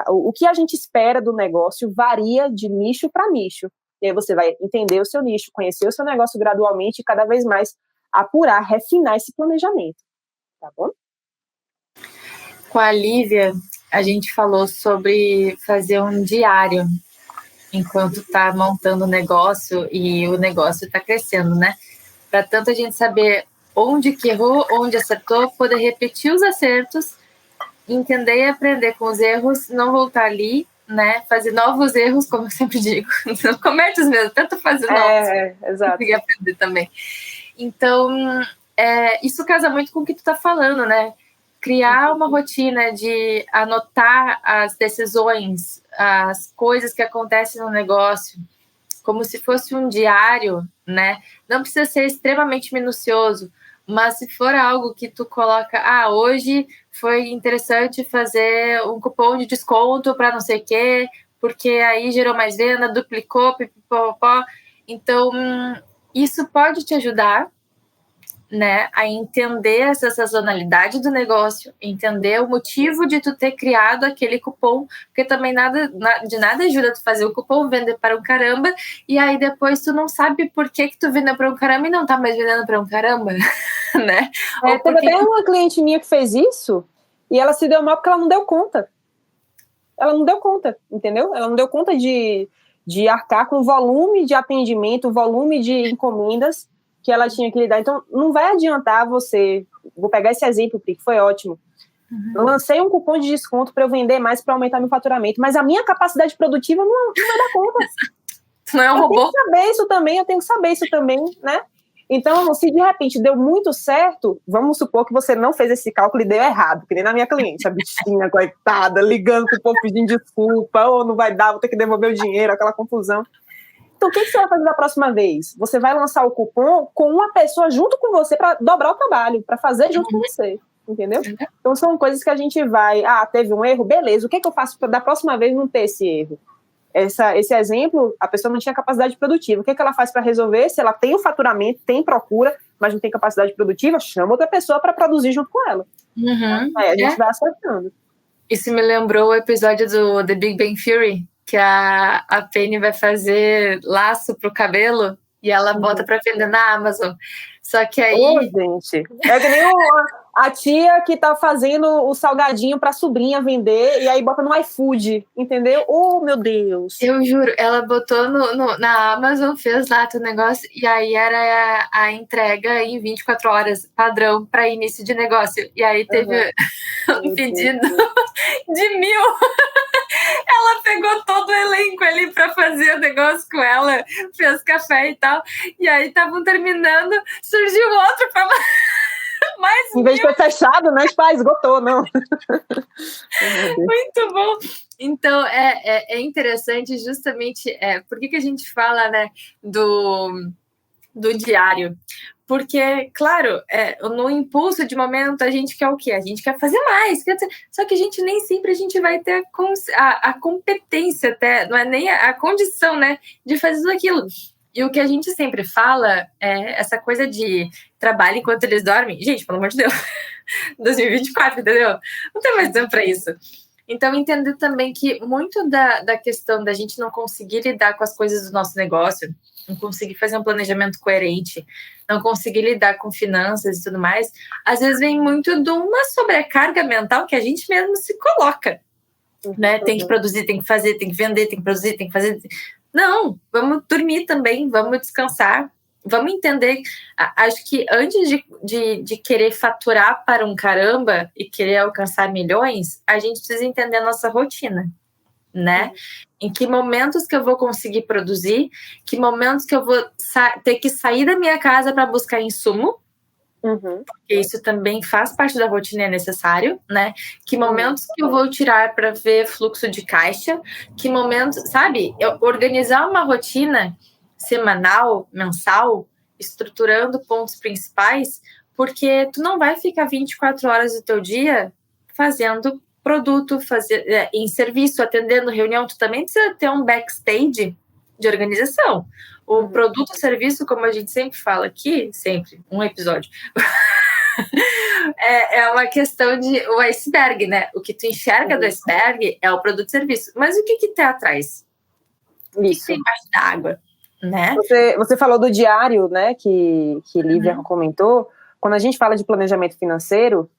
Speaker 2: o que a gente espera do negócio varia de nicho para nicho. E aí você vai entender o seu nicho, conhecer o seu negócio gradualmente e cada vez mais apurar, refinar esse planejamento. Tá bom?
Speaker 1: Com a Lívia, a gente falou sobre fazer um diário enquanto está montando o negócio e o negócio está crescendo, né? Para tanto a gente saber onde que errou, onde acertou, poder repetir os acertos, entender e aprender com os erros, não voltar ali, né? Fazer novos erros, como eu sempre digo. Não comete os mesmos, tenta fazer novos.
Speaker 2: Exato.
Speaker 1: E aprender também. Então, isso casa muito com o que tu tá falando, né? Criar uma rotina de anotar as decisões, as coisas que acontecem no negócio, como se fosse um diário, né? Não precisa ser extremamente minucioso, mas se for algo que tu coloca, hoje foi interessante fazer um cupom de desconto para não sei o quê, porque aí gerou mais venda, duplicou, pipipopó. Então, isso pode te ajudar, né, a entender essa sazonalidade do negócio, entender o motivo de tu ter criado aquele cupom, porque também de nada ajuda tu fazer o cupom, vender para um caramba, e aí depois tu não sabe por que tu vendeu para um caramba e não tá mais vendendo para um caramba, né?
Speaker 2: Teve até uma cliente minha que fez isso, e ela se deu mal porque ela não deu conta. ela não deu conta, entendeu? Ela não deu conta de arcar com o volume de atendimento, o volume de encomendas que ela tinha que lidar. Então, não vai adiantar você... Vou pegar esse exemplo, Pri, que foi ótimo. Eu lancei um cupom de desconto para eu vender mais, para aumentar meu faturamento, mas a minha capacidade produtiva não vai dar conta.
Speaker 1: Não é um robô.
Speaker 2: Eu tenho que saber isso também, né? Então, se de repente deu muito certo, vamos supor que você não fez esse cálculo e deu errado, que nem na minha cliente, a bichinha, coitada, ligando pro povo pedindo desculpa, ou não vai dar, vou ter que devolver o dinheiro, aquela confusão. Então, o que você vai fazer da próxima vez? Você vai lançar o cupom com uma pessoa junto com você para dobrar o trabalho, para fazer junto com você, entendeu? Então, são coisas que a gente vai... teve um erro? Beleza, o que eu faço para da próxima vez não ter esse erro? Esse exemplo, a pessoa não tinha capacidade produtiva. O que ela faz para resolver? Se ela tem o faturamento, tem procura, mas não tem capacidade produtiva, chama outra pessoa para produzir junto com ela. Aí a gente vai acertando.
Speaker 1: Isso me lembrou o episódio do The Big Bang Theory, que a Penny vai fazer laço pro cabelo e ela bota para vender na Amazon. Só que aí...
Speaker 2: gente, é que nem a tia que tá fazendo o salgadinho pra sobrinha vender e aí bota no iFood, entendeu? Meu Deus!
Speaker 1: Eu juro, ela botou na Amazon, fez lá o negócio e aí era a entrega em 24 horas, padrão para início de negócio. E aí teve um pedido de 1.000. Ela pegou todo o elenco ali pra fazer o negócio com ela, fez café e tal. E aí estavam terminando, surgiu outro pra mais.
Speaker 2: Em vez de ter fechado, né? Esgotou, não.
Speaker 1: Muito bom. Então, é interessante justamente... por que a gente fala, né, do diário? Porque, claro, no impulso de momento, a gente quer o quê? A gente quer fazer mais. Só que a gente nem sempre a gente vai ter a competência, até, não é nem a condição, né, de fazer tudo aquilo. E o que a gente sempre fala é essa coisa de trabalho enquanto eles dormem. Gente, pelo amor de Deus, 2024, entendeu? Não tem mais tempo para isso. Então, entender também que muito da questão da gente não conseguir lidar com as coisas do nosso negócio, não conseguir fazer um planejamento coerente, não conseguir lidar com finanças e tudo mais, às vezes vem muito de uma sobrecarga mental que a gente mesmo se coloca, né? Tem que produzir, tem que fazer, tem que vender, tem que produzir, tem que fazer. Não, vamos dormir também, vamos descansar, vamos entender. Acho que antes de querer faturar para um caramba e querer alcançar milhões, a gente precisa entender a nossa rotina, né? Em que momentos que eu vou conseguir produzir, que momentos que eu vou ter que sair da minha casa para buscar insumo, porque isso também faz parte da rotina, é necessário, né? Que momentos que eu vou tirar para ver fluxo de caixa, que momentos, sabe? Eu organizar uma rotina semanal, mensal, estruturando pontos principais, porque tu não vai ficar 24 horas do teu dia fazendo produto, em serviço, atendendo reunião, tu também precisa ter um backstage de organização. O produto ou serviço, como a gente sempre fala aqui, sempre, um episódio, é uma questão de o iceberg, né? O que tu enxerga do iceberg é o produto e serviço. Mas o que tem atrás? O que tem embaixo da água? Né?
Speaker 2: Você falou do diário, né, que Lívia comentou. Quando a gente fala de planejamento financeiro,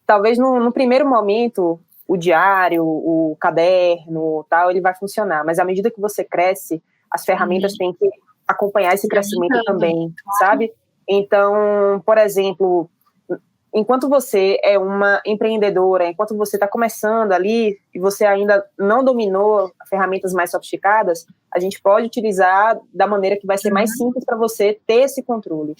Speaker 2: talvez no primeiro momento o diário, o caderno, tal, ele vai funcionar. Mas à medida que você cresce, as ferramentas têm que acompanhar esse crescimento também, sabe? Então, por exemplo, enquanto você é uma empreendedora, enquanto você está começando ali e você ainda não dominou ferramentas mais sofisticadas, a gente pode utilizar da maneira que vai ser mais simples para você ter esse controle.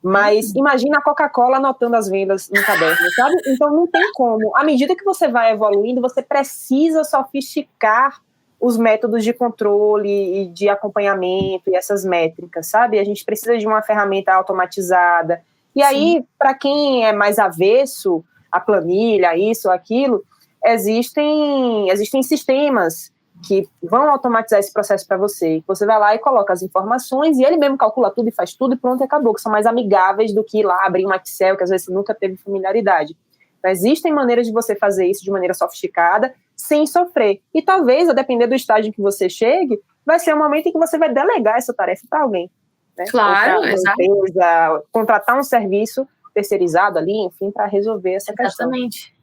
Speaker 2: Mas imagina a Coca-Cola anotando as vendas no caderno, sabe? Então não tem como. À medida que você vai evoluindo, você precisa sofisticar os métodos de controle e de acompanhamento e essas métricas, sabe? A gente precisa de uma ferramenta automatizada. E aí, para quem é mais avesso à planilha, isso, aquilo, existem sistemas que vão automatizar esse processo para você. Você vai lá e coloca as informações e ele mesmo calcula tudo e faz tudo e pronto, e acabou, que são mais amigáveis do que ir lá abrir um Excel, que às vezes você nunca teve familiaridade. Mas existem maneiras de você fazer isso de maneira sofisticada, sem sofrer. E talvez, a depender do estágio em que você chegue, vai ser um momento em que você vai delegar essa tarefa para alguém. Né?
Speaker 1: Claro, exato.
Speaker 2: Empresa, contratar um serviço terceirizado ali, enfim, para resolver essa questão.
Speaker 1: Exatamente.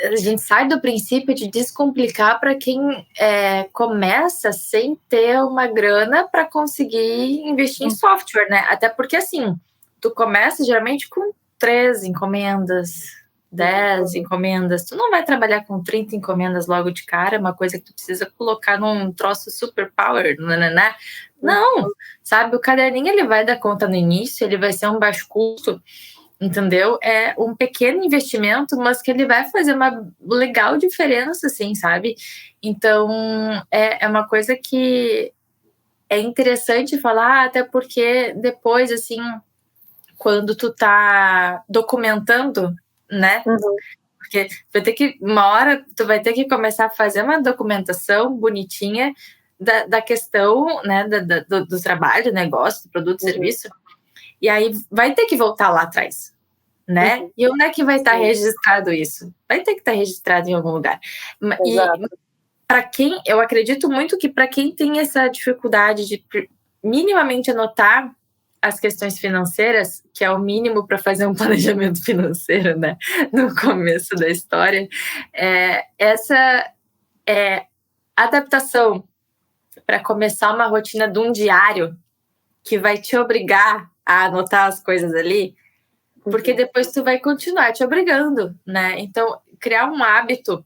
Speaker 1: a gente sai do princípio de descomplicar para quem começa sem ter uma grana para conseguir investir em software, né? Até porque, assim, tu começa geralmente com 3 encomendas, 10 encomendas. Tu não vai trabalhar com 30 encomendas logo de cara, uma coisa que tu precisa colocar num troço super power, né? Não, sabe? O caderninho, ele vai dar conta no início, ele vai ser um baixo custo, entendeu? É um pequeno investimento, mas que ele vai fazer uma legal diferença, assim, sabe? Então, é uma coisa que é interessante falar, até porque depois, assim, quando tu tá documentando, né? Porque vai ter que, uma hora, tu vai ter que começar a fazer uma documentação bonitinha da questão, né, do trabalho, do negócio, do produto, do serviço, e aí vai ter que voltar lá atrás, né? E onde é que vai estar registrado isso? Vai ter que estar registrado em algum lugar.
Speaker 2: Exato.
Speaker 1: E para quem, eu acredito muito que para quem tem essa dificuldade de minimamente anotar as questões financeiras, que é o mínimo para fazer um planejamento financeiro, né, no começo da história, essa adaptação para começar uma rotina de um diário que vai te obrigar a anotar as coisas ali, porque depois tu vai continuar te obrigando, né? Então, criar um hábito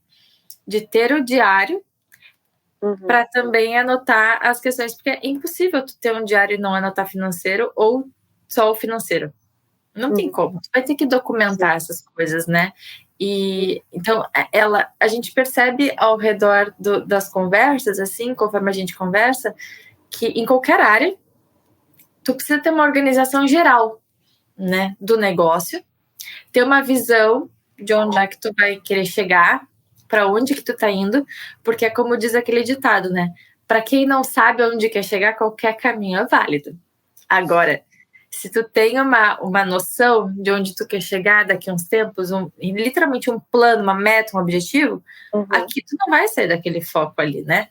Speaker 1: de ter o diário para também anotar as questões, porque é impossível tu ter um diário e não anotar financeiro ou só o financeiro. Não tem como. Tu vai ter que documentar essas coisas, né? E então a gente percebe ao redor das conversas, assim, conforme a gente conversa, que em qualquer área tu precisa ter uma organização geral, né, do negócio, ter uma visão de onde é que tu vai querer chegar, para onde que tu tá indo, porque é como diz aquele ditado, né? Para quem não sabe onde quer chegar, qualquer caminho é válido. Agora, se tu tem uma noção de onde tu quer chegar daqui a uns tempos, literalmente um plano, uma meta, um objetivo, aqui tu não vai sair daquele foco ali, né?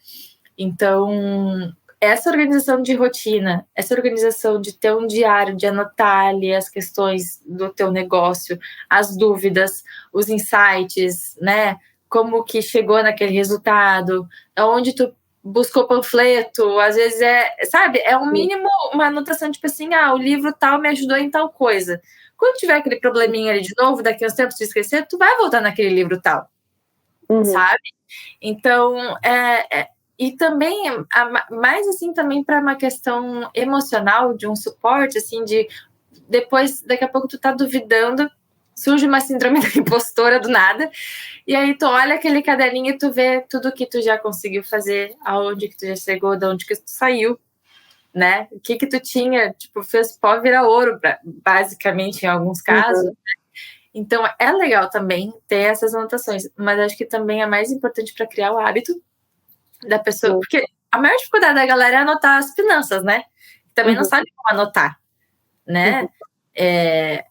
Speaker 1: Então, essa organização de rotina, essa organização de ter um diário, de anotar ali as questões do teu negócio, as dúvidas, os insights, né? Como que chegou naquele resultado, onde tu buscou panfleto, às vezes sabe, é um mínimo, uma anotação tipo assim, o livro tal me ajudou em tal coisa. Quando tiver aquele probleminha ali de novo, daqui a uns tempos de esquecer, tu vai voltar naquele livro tal, sabe? Então, e também, mais assim, também para uma questão emocional, de um suporte, assim, de depois, daqui a pouco tu tá duvidando, surge uma síndrome da impostora do nada, e aí tu olha aquele caderninho e tu vê tudo que tu já conseguiu fazer, aonde que tu já chegou, de onde que tu saiu, né? O que tu tinha, tipo, fez pó virar ouro, basicamente, em alguns casos, né? Então, é legal também ter essas anotações, mas acho que também é mais importante para criar o hábito da pessoa, porque a maior dificuldade da galera é anotar as finanças, né? Também não sabe como anotar, né?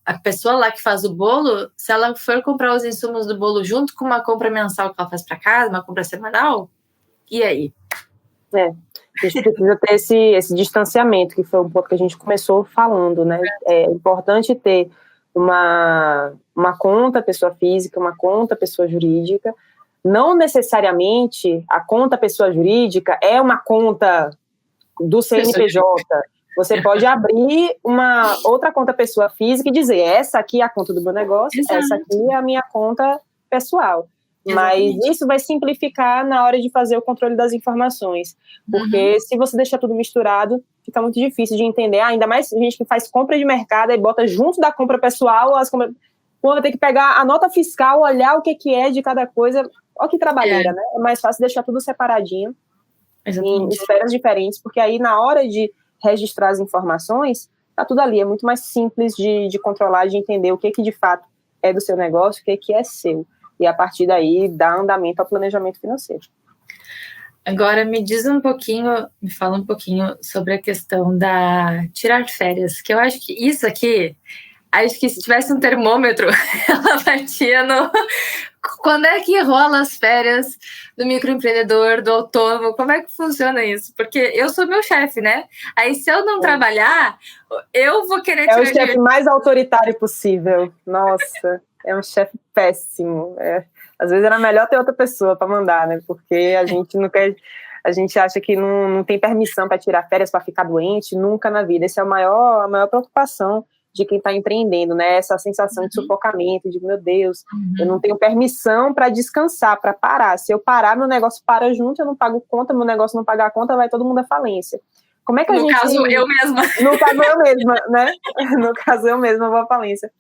Speaker 1: A pessoa lá que faz o bolo, se ela for comprar os insumos do bolo junto com uma compra mensal que ela faz para casa, uma compra semanal, e aí?
Speaker 2: A gente precisa ter esse distanciamento, que foi um ponto que a gente começou falando, né? É importante ter uma conta pessoa física, uma conta pessoa jurídica. Não necessariamente a conta pessoa jurídica é uma conta do CNPJ. Você pode abrir uma outra conta pessoa física e dizer, essa aqui é a conta do meu negócio, essa aqui é a minha conta pessoal. Mas isso vai simplificar na hora de fazer o controle das informações. Porque se você deixar tudo misturado, fica muito difícil de entender. Ainda mais gente que faz compra de mercado e bota junto da compra pessoal, quando tem que pegar a nota fiscal, olhar o que é de cada coisa. Olha que trabalheira, né? É mais fácil deixar tudo separadinho, em esferas diferentes, porque aí na hora de registrar as informações, tá tudo ali. É muito mais simples de controlar, de entender o que de fato é do seu negócio, o que é seu. E a partir daí, dá andamento ao planejamento financeiro.
Speaker 1: Agora, me fala um pouquinho sobre a questão da tirar férias, que eu acho que isso aqui, acho que se tivesse um termômetro, ela batia no... Quando é que rola as férias do microempreendedor, do autônomo? Como é que funciona isso? Porque eu sou meu chefe, né? Aí, se eu não trabalhar, eu vou querer tirar...
Speaker 2: É o chefe mais autoritário possível. Nossa, é um chefe péssimo. Às vezes era melhor ter outra pessoa para mandar, né? Porque a gente não quer, a gente acha que não tem permissão para tirar férias, para ficar doente, nunca na vida. Essa é a maior preocupação de quem está empreendendo, né? Essa sensação de sufocamento, de meu Deus, eu não tenho permissão para descansar, para parar. Se eu parar, meu negócio para junto, eu não pago conta, meu negócio não pagar conta, vai todo mundo à falência. Como é que a gente...
Speaker 1: No caso, eu mesma.
Speaker 2: No caso, eu mesma, né? No caso, eu mesma vou à falência.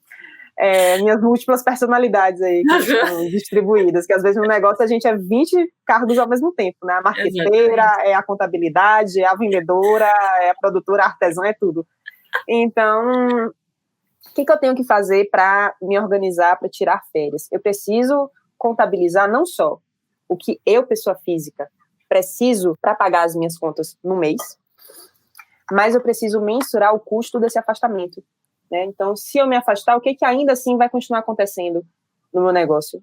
Speaker 2: Minhas múltiplas personalidades aí que estão distribuídas, que às vezes no negócio a gente é 20 cargos ao mesmo tempo, né? A marqueteira, a contabilidade, a vendedora, a produtora, a artesã, é tudo. Então, o que eu tenho que fazer para me organizar, para tirar férias? Eu preciso contabilizar não só o que eu, pessoa física, preciso para pagar as minhas contas no mês, mas eu preciso mensurar o custo desse afastamento. Né? Então, se eu me afastar, o que ainda assim vai continuar acontecendo no meu negócio?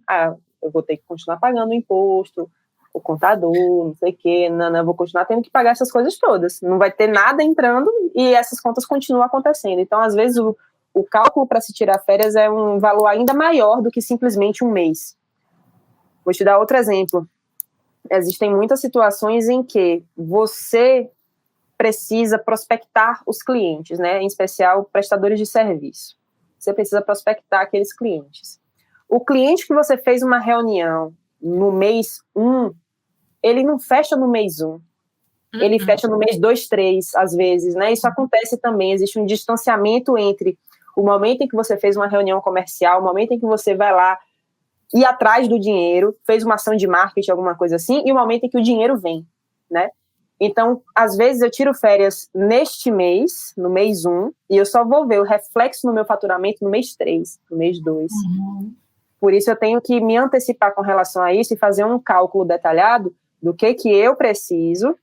Speaker 2: Eu vou ter que continuar pagando o imposto, o contador, não sei o quê, eu vou continuar tendo que pagar essas coisas todas. Não vai ter nada entrando e essas contas continuam acontecendo. Então, às vezes, o cálculo para se tirar férias é um valor ainda maior do que simplesmente um mês. Vou te dar outro exemplo. Existem muitas situações em que você precisa prospectar os clientes, né? Em especial prestadores de serviço. Você precisa prospectar aqueles clientes. O cliente que você fez uma reunião no mês 1, ele não fecha no mês 1. Ele fecha no mês 2, 3, às vezes, né? Isso acontece também, existe um distanciamento entre o momento em que você fez uma reunião comercial, o momento em que você vai lá ir atrás do dinheiro, fez uma ação de marketing, alguma coisa assim, e o momento em que o dinheiro vem, né? Então, às vezes eu tiro férias neste mês, no mês 1, e eu só vou ver o reflexo no meu faturamento no mês 3, no mês 2. Por isso eu tenho que me antecipar com relação a isso e fazer um cálculo detalhado do que eu preciso,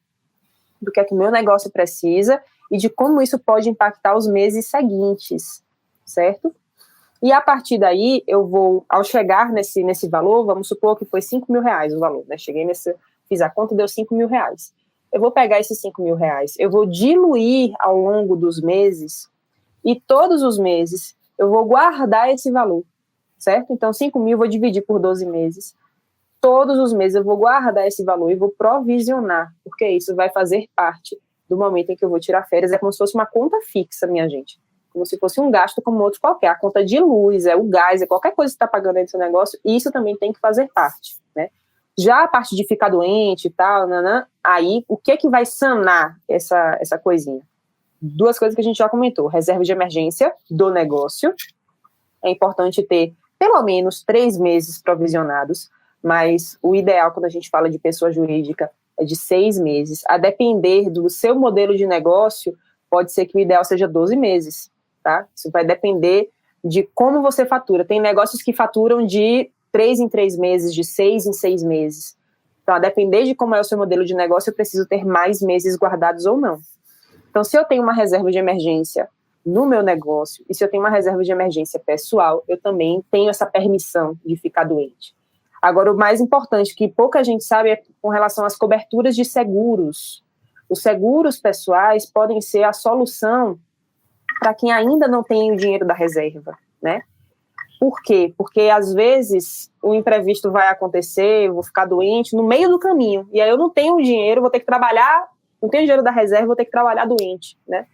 Speaker 2: do que o meu negócio precisa e de como isso pode impactar os meses seguintes, certo? E a partir daí, eu vou, ao chegar nesse valor, vamos supor que foi R$5.000 o valor, né? Fiz a conta, deu R$5.000. Eu vou pegar esses R$5.000, eu vou diluir ao longo dos meses e todos os meses eu vou guardar esse valor, certo? Então, 5.000 eu vou dividir por 12 meses. Todos os meses eu vou guardar esse valor e vou provisionar, porque isso vai fazer parte do momento em que eu vou tirar férias. É como se fosse uma conta fixa, minha gente. Como se fosse um gasto como outro qualquer. A conta de luz, o gás, qualquer coisa que você está pagando aí no seu negócio, isso também tem que fazer parte, né? Já a parte de ficar doente e tal, aí o que vai sanar essa coisinha? 2 coisas que a gente já comentou. Reserva de emergência do negócio. É importante ter pelo menos 3 meses provisionados, mas o ideal quando a gente fala de pessoa jurídica é de 6 meses. A depender do seu modelo de negócio, pode ser que o ideal seja 12 meses, tá? Isso vai depender de como você fatura. Tem negócios que faturam de 3 em 3 meses, de 6 em 6 meses. Então, a depender de como é o seu modelo de negócio, eu preciso ter mais meses guardados ou não. Então, se eu tenho uma reserva de emergência no meu negócio, e se eu tenho uma reserva de emergência pessoal, eu também tenho essa permissão de ficar doente. Agora, o mais importante, que pouca gente sabe, é com relação às coberturas de seguros. Os seguros pessoais podem ser a solução para quem ainda não tem o dinheiro da reserva, né? Por quê? Porque, às vezes, o imprevisto vai acontecer, eu vou ficar doente no meio do caminho, e aí eu não tenho dinheiro, vou ter que trabalhar, não tenho dinheiro da reserva, vou ter que trabalhar doente, né?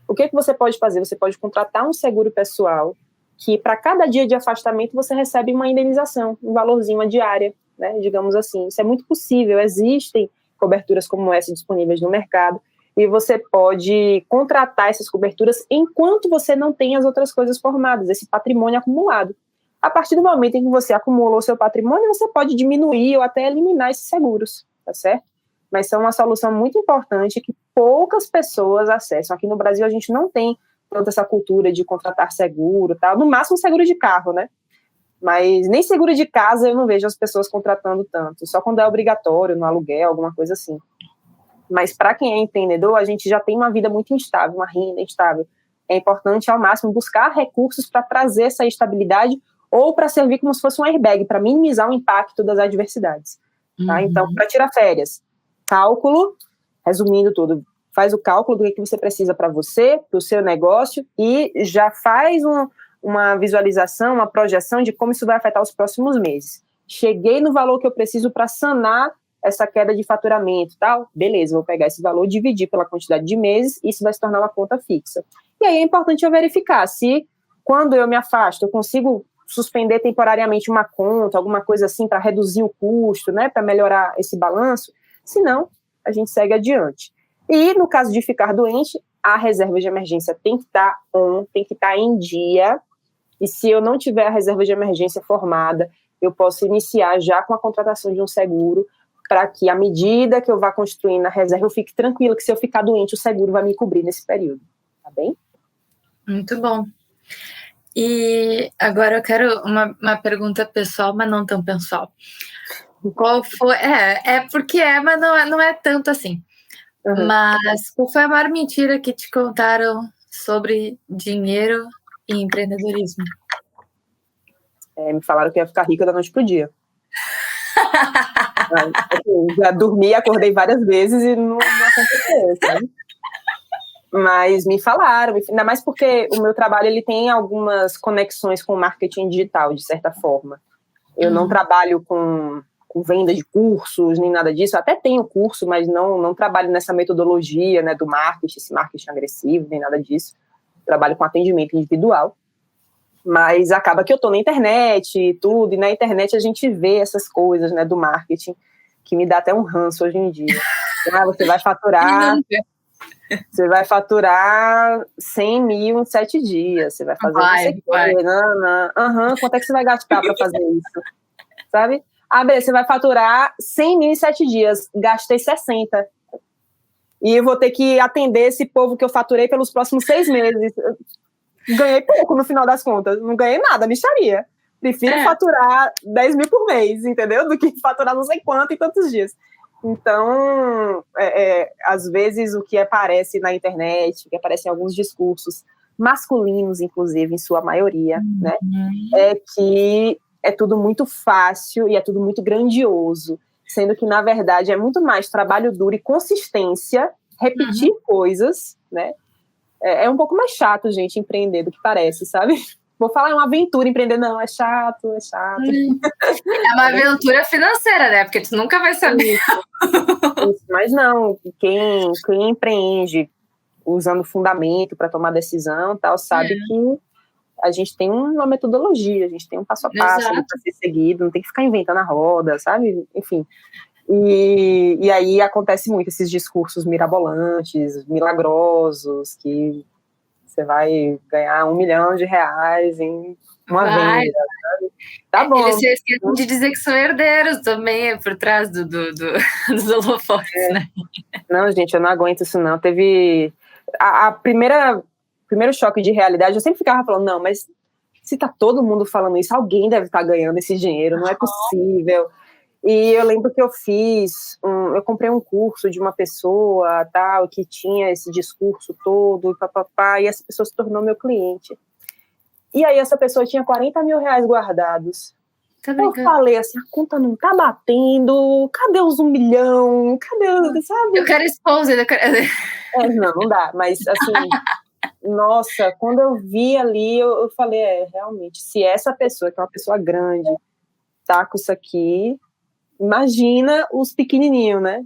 Speaker 2: O que você pode fazer? Você pode contratar um seguro pessoal, que para cada dia de afastamento você recebe uma indenização, um valorzinho, uma diária, né? Digamos assim. Isso é muito possível, existem coberturas como essa disponíveis no mercado, e você pode contratar essas coberturas enquanto você não tem as outras coisas formadas, esse patrimônio acumulado. A partir do momento em que você acumulou seu patrimônio, você pode diminuir ou até eliminar esses seguros, tá certo? Mas são uma solução muito importante que poucas pessoas acessam. Aqui no Brasil a gente não tem tanto essa cultura de contratar seguro, tal. No máximo seguro de carro, né? Mas nem seguro de casa eu não vejo as pessoas contratando tanto, só quando é obrigatório, no aluguel, alguma coisa assim. Mas para quem é empreendedor, a gente já tem uma vida muito instável, uma renda instável. É importante, ao máximo, buscar recursos para trazer essa estabilidade ou para servir como se fosse um airbag, para minimizar o impacto das adversidades. Tá? Então, para tirar férias, cálculo, resumindo tudo, faz o cálculo do que você precisa para você, para o seu negócio, e já faz uma visualização, uma projeção de como isso vai afetar os próximos meses. cheguei no valor que eu preciso para sanar essa queda de faturamento e tal, beleza, vou pegar esse valor, dividir pela quantidade de meses, isso vai se tornar uma conta fixa. E aí é importante eu verificar se, quando eu me afasto, eu consigo suspender temporariamente uma conta, alguma coisa assim, para reduzir o custo, né, para melhorar esse balanço. Se não, a gente segue adiante. E, no caso de ficar doente, a reserva de emergência tem que estar tem que estar em dia, e se eu não tiver a reserva de emergência formada, eu posso iniciar já com a contratação de um seguro, para que, à medida que eu vá construindo a reserva, eu fique tranquila que se eu ficar doente, o seguro vai me cobrir nesse período. Tá bem?
Speaker 1: Muito bom. E agora eu quero uma pergunta pessoal, mas não tão pessoal. Qual foi... porque mas não é tanto assim. Uhum. Mas qual foi a maior mentira que te contaram sobre dinheiro e empreendedorismo?
Speaker 2: Me falaram que ia ficar rica da noite pro dia. Já dormi, acordei várias vezes e não aconteceu, sabe? Mas me falaram, ainda mais porque o meu trabalho ele tem algumas conexões com o marketing digital, de certa forma. Eu não trabalho com venda de cursos, nem nada disso. Eu até tenho curso, mas não trabalho nessa metodologia, né, do marketing, esse marketing agressivo, nem nada disso. Trabalho com atendimento individual. Mas acaba que eu estou na internet e tudo, e na internet a gente vê essas coisas, né, do marketing, que me dá até um ranço hoje em dia. Você vai faturar 100 mil em 7 dias, você vai fazer não sei o quê, quanto é que você vai gastar para fazer isso? Sabe? Beleza, você vai faturar 100 mil em 7 dias, gastei 60. E eu vou ter que atender esse povo que eu faturei pelos próximos 6 meses. Ganhei pouco no final das contas, não ganhei nada, mixaria. Prefiro faturar 10 mil por mês, entendeu? Do que faturar não sei quanto em tantos dias. Então, às vezes o que aparece na internet, o que aparece em alguns discursos masculinos, inclusive, em sua maioria, né, é que é tudo muito fácil e é tudo muito grandioso, sendo que, na verdade, é muito mais trabalho duro e consistência, repetir coisas, né? É um pouco mais chato, gente, empreender do que parece, sabe? Vou falar, é uma aventura empreender. Não, é chato.
Speaker 1: É uma aventura financeira, né? Porque tu nunca vai saber.
Speaker 2: Isso, mas não, quem empreende usando fundamento para tomar decisão, tal, sabe que a gente tem uma metodologia, a gente tem um passo a passo para ser seguido, não tem que ficar inventando a roda, sabe? Enfim. E aí acontece muito esses discursos mirabolantes, milagrosos, que você vai ganhar R$1 milhão em uma venda, sabe? Tá bom.
Speaker 1: Eles se esquecem de dizer que são herdeiros também, por trás dos holofotes, né?
Speaker 2: Não, gente, eu não aguento isso não. Teve... primeiro choque de realidade, eu sempre ficava falando, não, mas se tá todo mundo falando isso, alguém deve estar ganhando esse dinheiro, não é possível. E eu lembro que eu eu comprei um curso de uma pessoa, tal, que tinha esse discurso todo, e essa pessoa se tornou meu cliente. E aí essa pessoa tinha R$40 mil guardados. Eu falei assim, a conta não tá batendo, cadê os 1 milhão? Cadê, sabe?
Speaker 1: Eu quero sponsor.
Speaker 2: Não dá, mas assim, nossa, quando eu vi ali, eu falei, realmente, se essa pessoa, que é uma pessoa grande, tá com isso aqui, imagina os pequenininhos, né?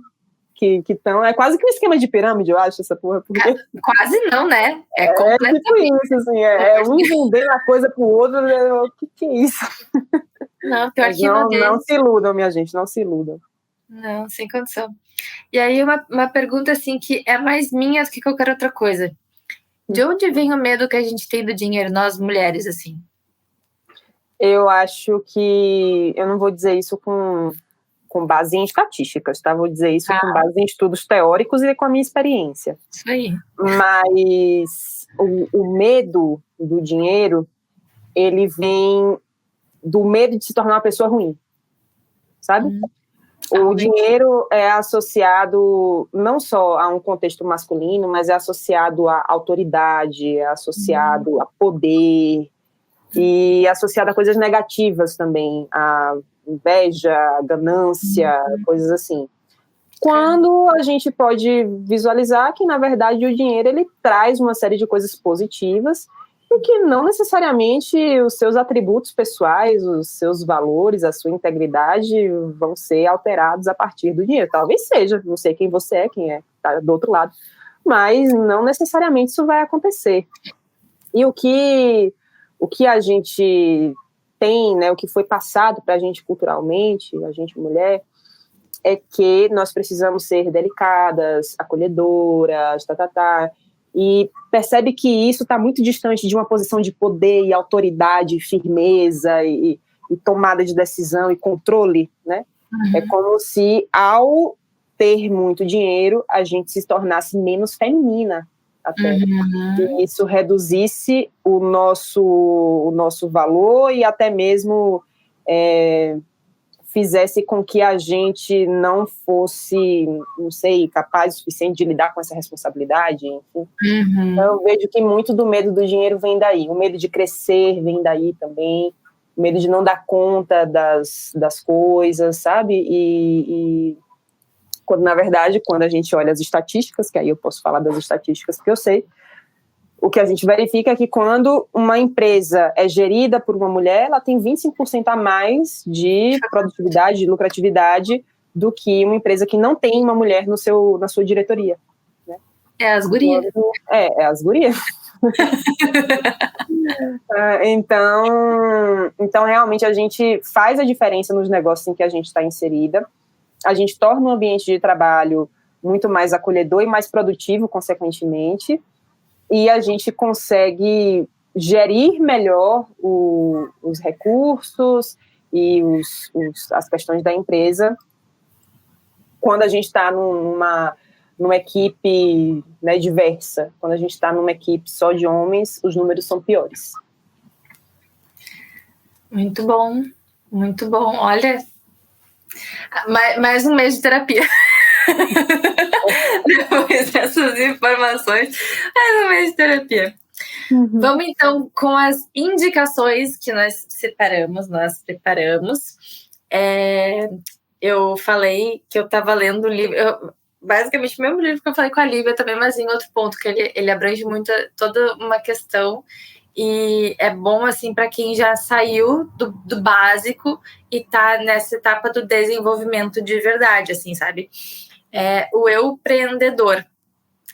Speaker 2: Que estão... É quase que um esquema de pirâmide, eu acho, essa porra. Porque...
Speaker 1: Quase não, né?
Speaker 2: É tipo isso, assim. Um vendendo a coisa pro outro. O que é isso?
Speaker 1: Não, pior que
Speaker 2: não se iludam, minha gente, não se iludam.
Speaker 1: Não, sem condição. E aí, uma pergunta, assim, que é mais minha do que qualquer outra coisa. De onde vem o medo que a gente tem do dinheiro, nós mulheres, assim?
Speaker 2: Eu acho que... Eu não vou dizer isso com base em estatísticas, tá? Vou dizer isso com base em estudos teóricos e com a minha experiência.
Speaker 1: Isso aí.
Speaker 2: Mas o medo do dinheiro, ele vem do medo de se tornar uma pessoa ruim, sabe? O dinheiro é associado não só a um contexto masculino, mas é associado à autoridade, é associado a poder e associado a coisas negativas também, a inveja, ganância, coisas assim. Quando a gente pode visualizar que, na verdade, o dinheiro ele traz uma série de coisas positivas e que não necessariamente os seus atributos pessoais, os seus valores, a sua integridade vão ser alterados a partir do dinheiro. Talvez seja, não sei quem você é, quem é, tá do outro lado, mas não necessariamente isso vai acontecer. E o que a gente tem, né, o que foi passado para a gente culturalmente, a gente mulher, é que nós precisamos ser delicadas, acolhedoras, e percebe que isso está muito distante de uma posição de poder e autoridade, firmeza e tomada de decisão e controle, né? Uhum. É como se, ao ter muito dinheiro, a gente se tornasse menos feminina, até. Uhum. E isso reduzisse o nosso valor e até mesmo fizesse com que a gente não fosse, não sei, capaz o suficiente de lidar com essa responsabilidade, enfim. Uhum. Então, eu vejo que muito do medo do dinheiro vem daí. O medo de crescer vem daí também. O medo de não dar conta das coisas, sabe? E quando, na verdade, quando a gente olha as estatísticas, que aí eu posso falar das estatísticas que eu sei, o que a gente verifica é que quando uma empresa é gerida por uma mulher, ela tem 25% a mais de produtividade, de lucratividade, do que uma empresa que não tem uma mulher na sua diretoria. Né?
Speaker 1: É as gurias.
Speaker 2: É as gurias. Então, realmente, a gente faz a diferença nos negócios em que a gente está inserida. A gente torna o ambiente de trabalho muito mais acolhedor e mais produtivo, consequentemente. E a gente consegue gerir melhor os recursos e as questões da empresa quando a gente está numa equipe, né, diversa. Quando a gente está numa equipe só de homens, os números são piores.
Speaker 1: Muito bom, muito bom. Olha, mais um mês de terapia. Depois dessas informações, mais um mês de terapia. Uhum. Vamos então com as indicações que nós preparamos. Eu falei que eu estava lendo um livro, basicamente o mesmo livro que eu falei com a Lívia também, mas em outro ponto, que ele abrange muito toda uma questão. E é bom, assim, para quem já saiu do básico e está nessa etapa do desenvolvimento de verdade, assim, sabe? O Eu Empreendedor.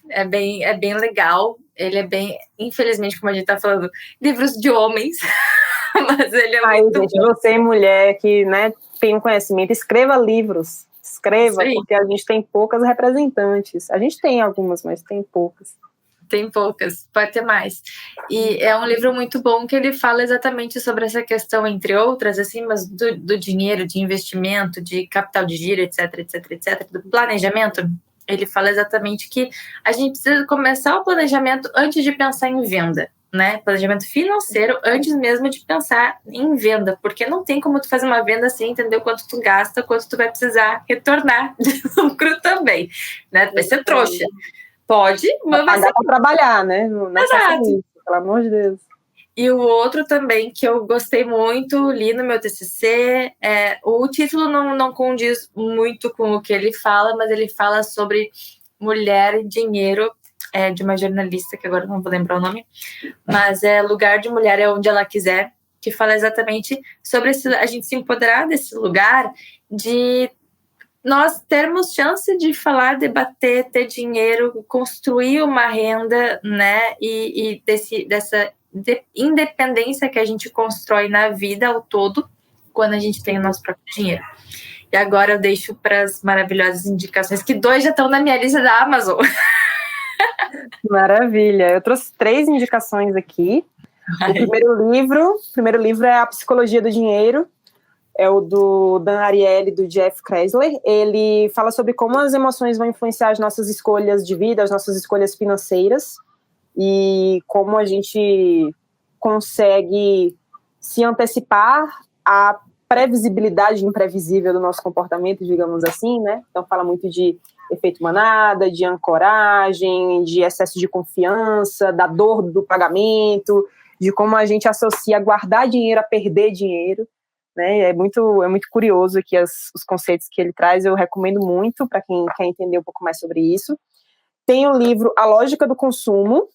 Speaker 1: É bem legal. Ele é bem, infelizmente, como a gente está falando, livros de homens, mas ele é muito
Speaker 2: gente, bom. Você, mulher, que, né, tem um conhecimento, escreva livros. Escreva, porque a gente tem poucas representantes. A gente tem algumas, mas tem poucas.
Speaker 1: Tem poucas, pode ter mais. E é um livro muito bom que ele fala exatamente sobre essa questão, entre outras, assim, mas do dinheiro, de investimento, de capital de giro, etc, do planejamento. Ele fala exatamente que a gente precisa começar o planejamento antes de pensar em venda, né? Planejamento financeiro antes mesmo de pensar em venda, porque não tem como tu fazer uma venda sem entender o quanto tu gasta, quanto tu vai precisar retornar de lucro também, né? Vai ser trouxa. Pode,
Speaker 2: mas vai pagar para trabalhar, né? Não
Speaker 1: exato.
Speaker 2: Isso, pelo amor de Deus.
Speaker 1: E o outro também que eu gostei muito, li no meu TCC, o título não condiz muito com o que ele fala, mas ele fala sobre mulher e dinheiro, de uma jornalista, que agora não vou lembrar o nome, mas Lugar de Mulher é Onde Ela Quiser, que fala exatamente sobre a gente se empoderar desse lugar, de nós termos chance de falar, debater, ter dinheiro, construir uma renda, né, e dessa independência que a gente constrói na vida ao todo, quando a gente tem o nosso próprio dinheiro. E agora eu deixo para as maravilhosas indicações, que 2 já estão na minha lista da Amazon.
Speaker 2: Maravilha, eu trouxe 3 indicações aqui. O primeiro livro é A Psicologia do Dinheiro, é o do Dan Ariely, do Jeff Kressler. Ele fala sobre como as emoções vão influenciar as nossas escolhas de vida, as nossas escolhas financeiras, e como a gente consegue se antecipar à previsibilidade imprevisível do nosso comportamento, digamos assim, né? Então fala muito de efeito manada, de ancoragem, de excesso de confiança, da dor do pagamento, de como a gente associa guardar dinheiro a perder dinheiro. Né? É muito curioso aqui os conceitos que ele traz, eu recomendo muito para quem quer entender um pouco mais sobre isso. Tem o livro A Lógica do Consumo,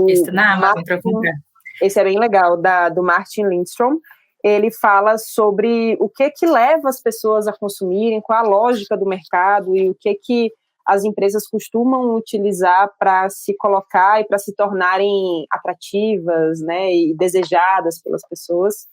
Speaker 1: Isso na Amazon para comprar.
Speaker 2: Esse é bem legal, do Martin Lindstrom. Ele fala sobre o que leva as pessoas a consumirem, qual a lógica do mercado e o que as empresas costumam utilizar para se colocar e para se tornarem atrativas, né, e desejadas pelas pessoas.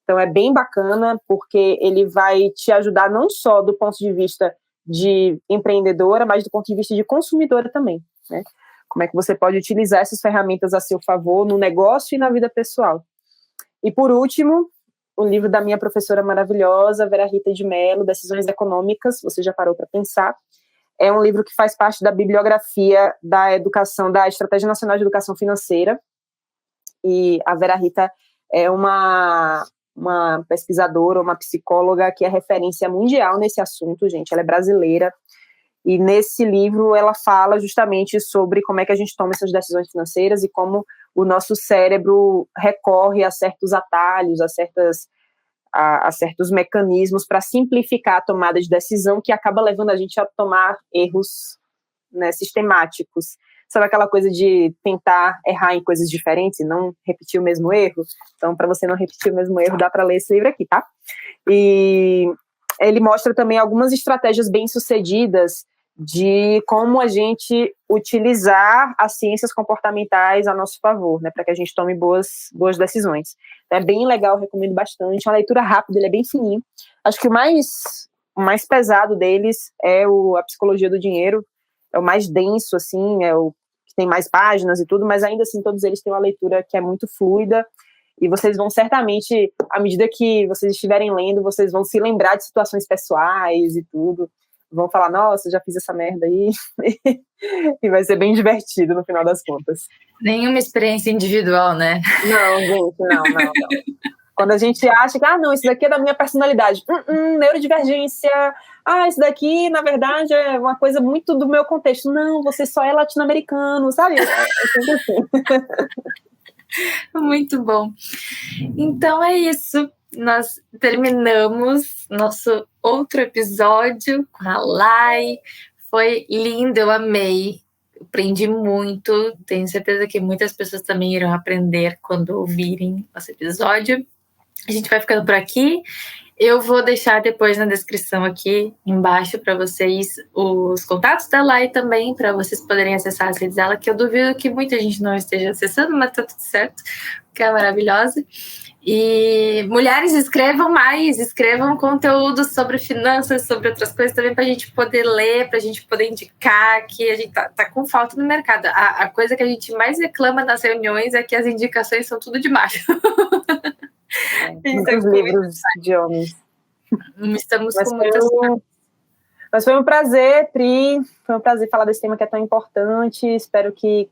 Speaker 2: Então é bem bacana, porque ele vai te ajudar não só do ponto de vista de empreendedora, mas do ponto de vista de consumidora também, né? Como é que você pode utilizar essas ferramentas a seu favor no negócio e na vida pessoal. E por último, o livro da minha professora maravilhosa, Vera Rita de Mello, Decisões Econômicas, você já parou para pensar? É um livro que faz parte da bibliografia da educação, da Estratégia Nacional de Educação Financeira, e a Vera Rita é uma pesquisadora, uma psicóloga que é referência mundial nesse assunto, gente, ela é brasileira, e nesse livro ela fala justamente sobre como é que a gente toma essas decisões financeiras e como o nosso cérebro recorre a certos atalhos, a certos mecanismos para simplificar a tomada de decisão, que acaba levando a gente a tomar erros, né, sistemáticos. Sabe aquela coisa de tentar errar em coisas diferentes e não repetir o mesmo erro? Então, para você não repetir o mesmo erro, dá para ler esse livro aqui, tá? E ele mostra também algumas estratégias bem-sucedidas de como a gente utilizar as ciências comportamentais a nosso favor, né, para que a gente tome boas decisões. Então, é bem legal, recomendo bastante. Uma leitura rápida, ele é bem fininho. Acho que o mais pesado deles é a Psicologia do Dinheiro, é o mais denso, assim, é o que tem mais páginas e tudo, mas ainda assim todos eles têm uma leitura que é muito fluida, e vocês vão certamente, à medida que vocês estiverem lendo, vocês vão se lembrar de situações pessoais e tudo, vão falar, nossa, já fiz essa merda aí, e vai ser bem divertido no final das contas.
Speaker 1: Nenhuma experiência individual, né?
Speaker 2: Não, gente, não. Quando a gente acha que, não, isso daqui é da minha personalidade, neurodivergência, isso daqui, na verdade, é uma coisa muito do meu contexto. Não, você só é latino-americano, sabe? É sempre assim.
Speaker 1: Muito bom. Então é isso. Nós terminamos nosso outro episódio com a Lai. Foi lindo, eu amei. Aprendi muito. Tenho certeza que muitas pessoas também irão aprender quando ouvirem nosso episódio. A gente vai ficando por aqui. Eu vou deixar depois na descrição aqui embaixo para vocês os contatos da Lai também, para vocês poderem acessar as redes dela, que eu duvido que muita gente não esteja acessando, mas tá tudo certo, porque é maravilhosa. E mulheres, escrevam conteúdo sobre finanças, sobre outras coisas também, para a gente poder ler, para a gente poder indicar, que a gente tá com falta no mercado. A coisa que a gente mais reclama nas reuniões é que as indicações são tudo de macho.
Speaker 2: Muitos livros de homens.
Speaker 1: Estamos com muitas...
Speaker 2: Mas foi um prazer, Pri, foi um prazer falar desse tema que é tão importante. Espero que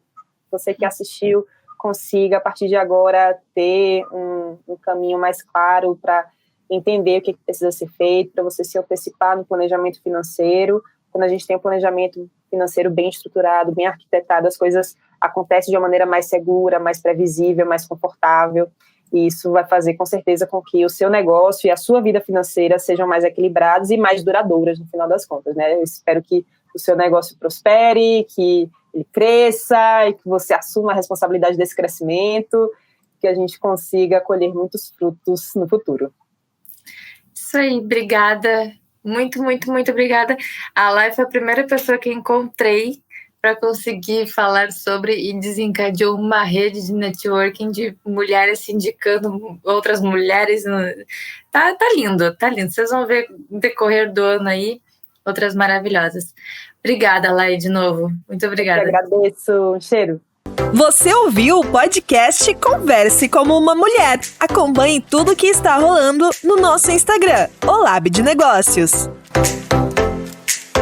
Speaker 2: você que assistiu consiga, a partir de agora, ter um caminho mais claro para entender o que precisa ser feito, para você se antecipar no planejamento financeiro. Quando a gente tem um planejamento financeiro bem estruturado, bem arquitetado, as coisas acontecem de uma maneira mais segura, mais previsível, mais confortável. E isso vai fazer, com certeza, com que o seu negócio e a sua vida financeira sejam mais equilibrados e mais duradouras, no final das contas, né? Eu espero que o seu negócio prospere, que ele cresça e que você assuma a responsabilidade desse crescimento, que a gente consiga colher muitos frutos no futuro.
Speaker 1: Isso aí, obrigada. Muito, muito, muito obrigada. A Lai foi a primeira pessoa que encontrei para conseguir falar sobre, e desencadeou uma rede de networking de mulheres se indicando outras mulheres. Tá lindo, tá lindo. Vocês vão ver no decorrer do ano aí outras maravilhosas. Obrigada, Lai, de novo. Muito obrigada.
Speaker 2: Eu agradeço. Um cheiro.
Speaker 3: Você ouviu o podcast Converse como uma Mulher. Acompanhe tudo o que está rolando no nosso Instagram, o Lab de Negócios.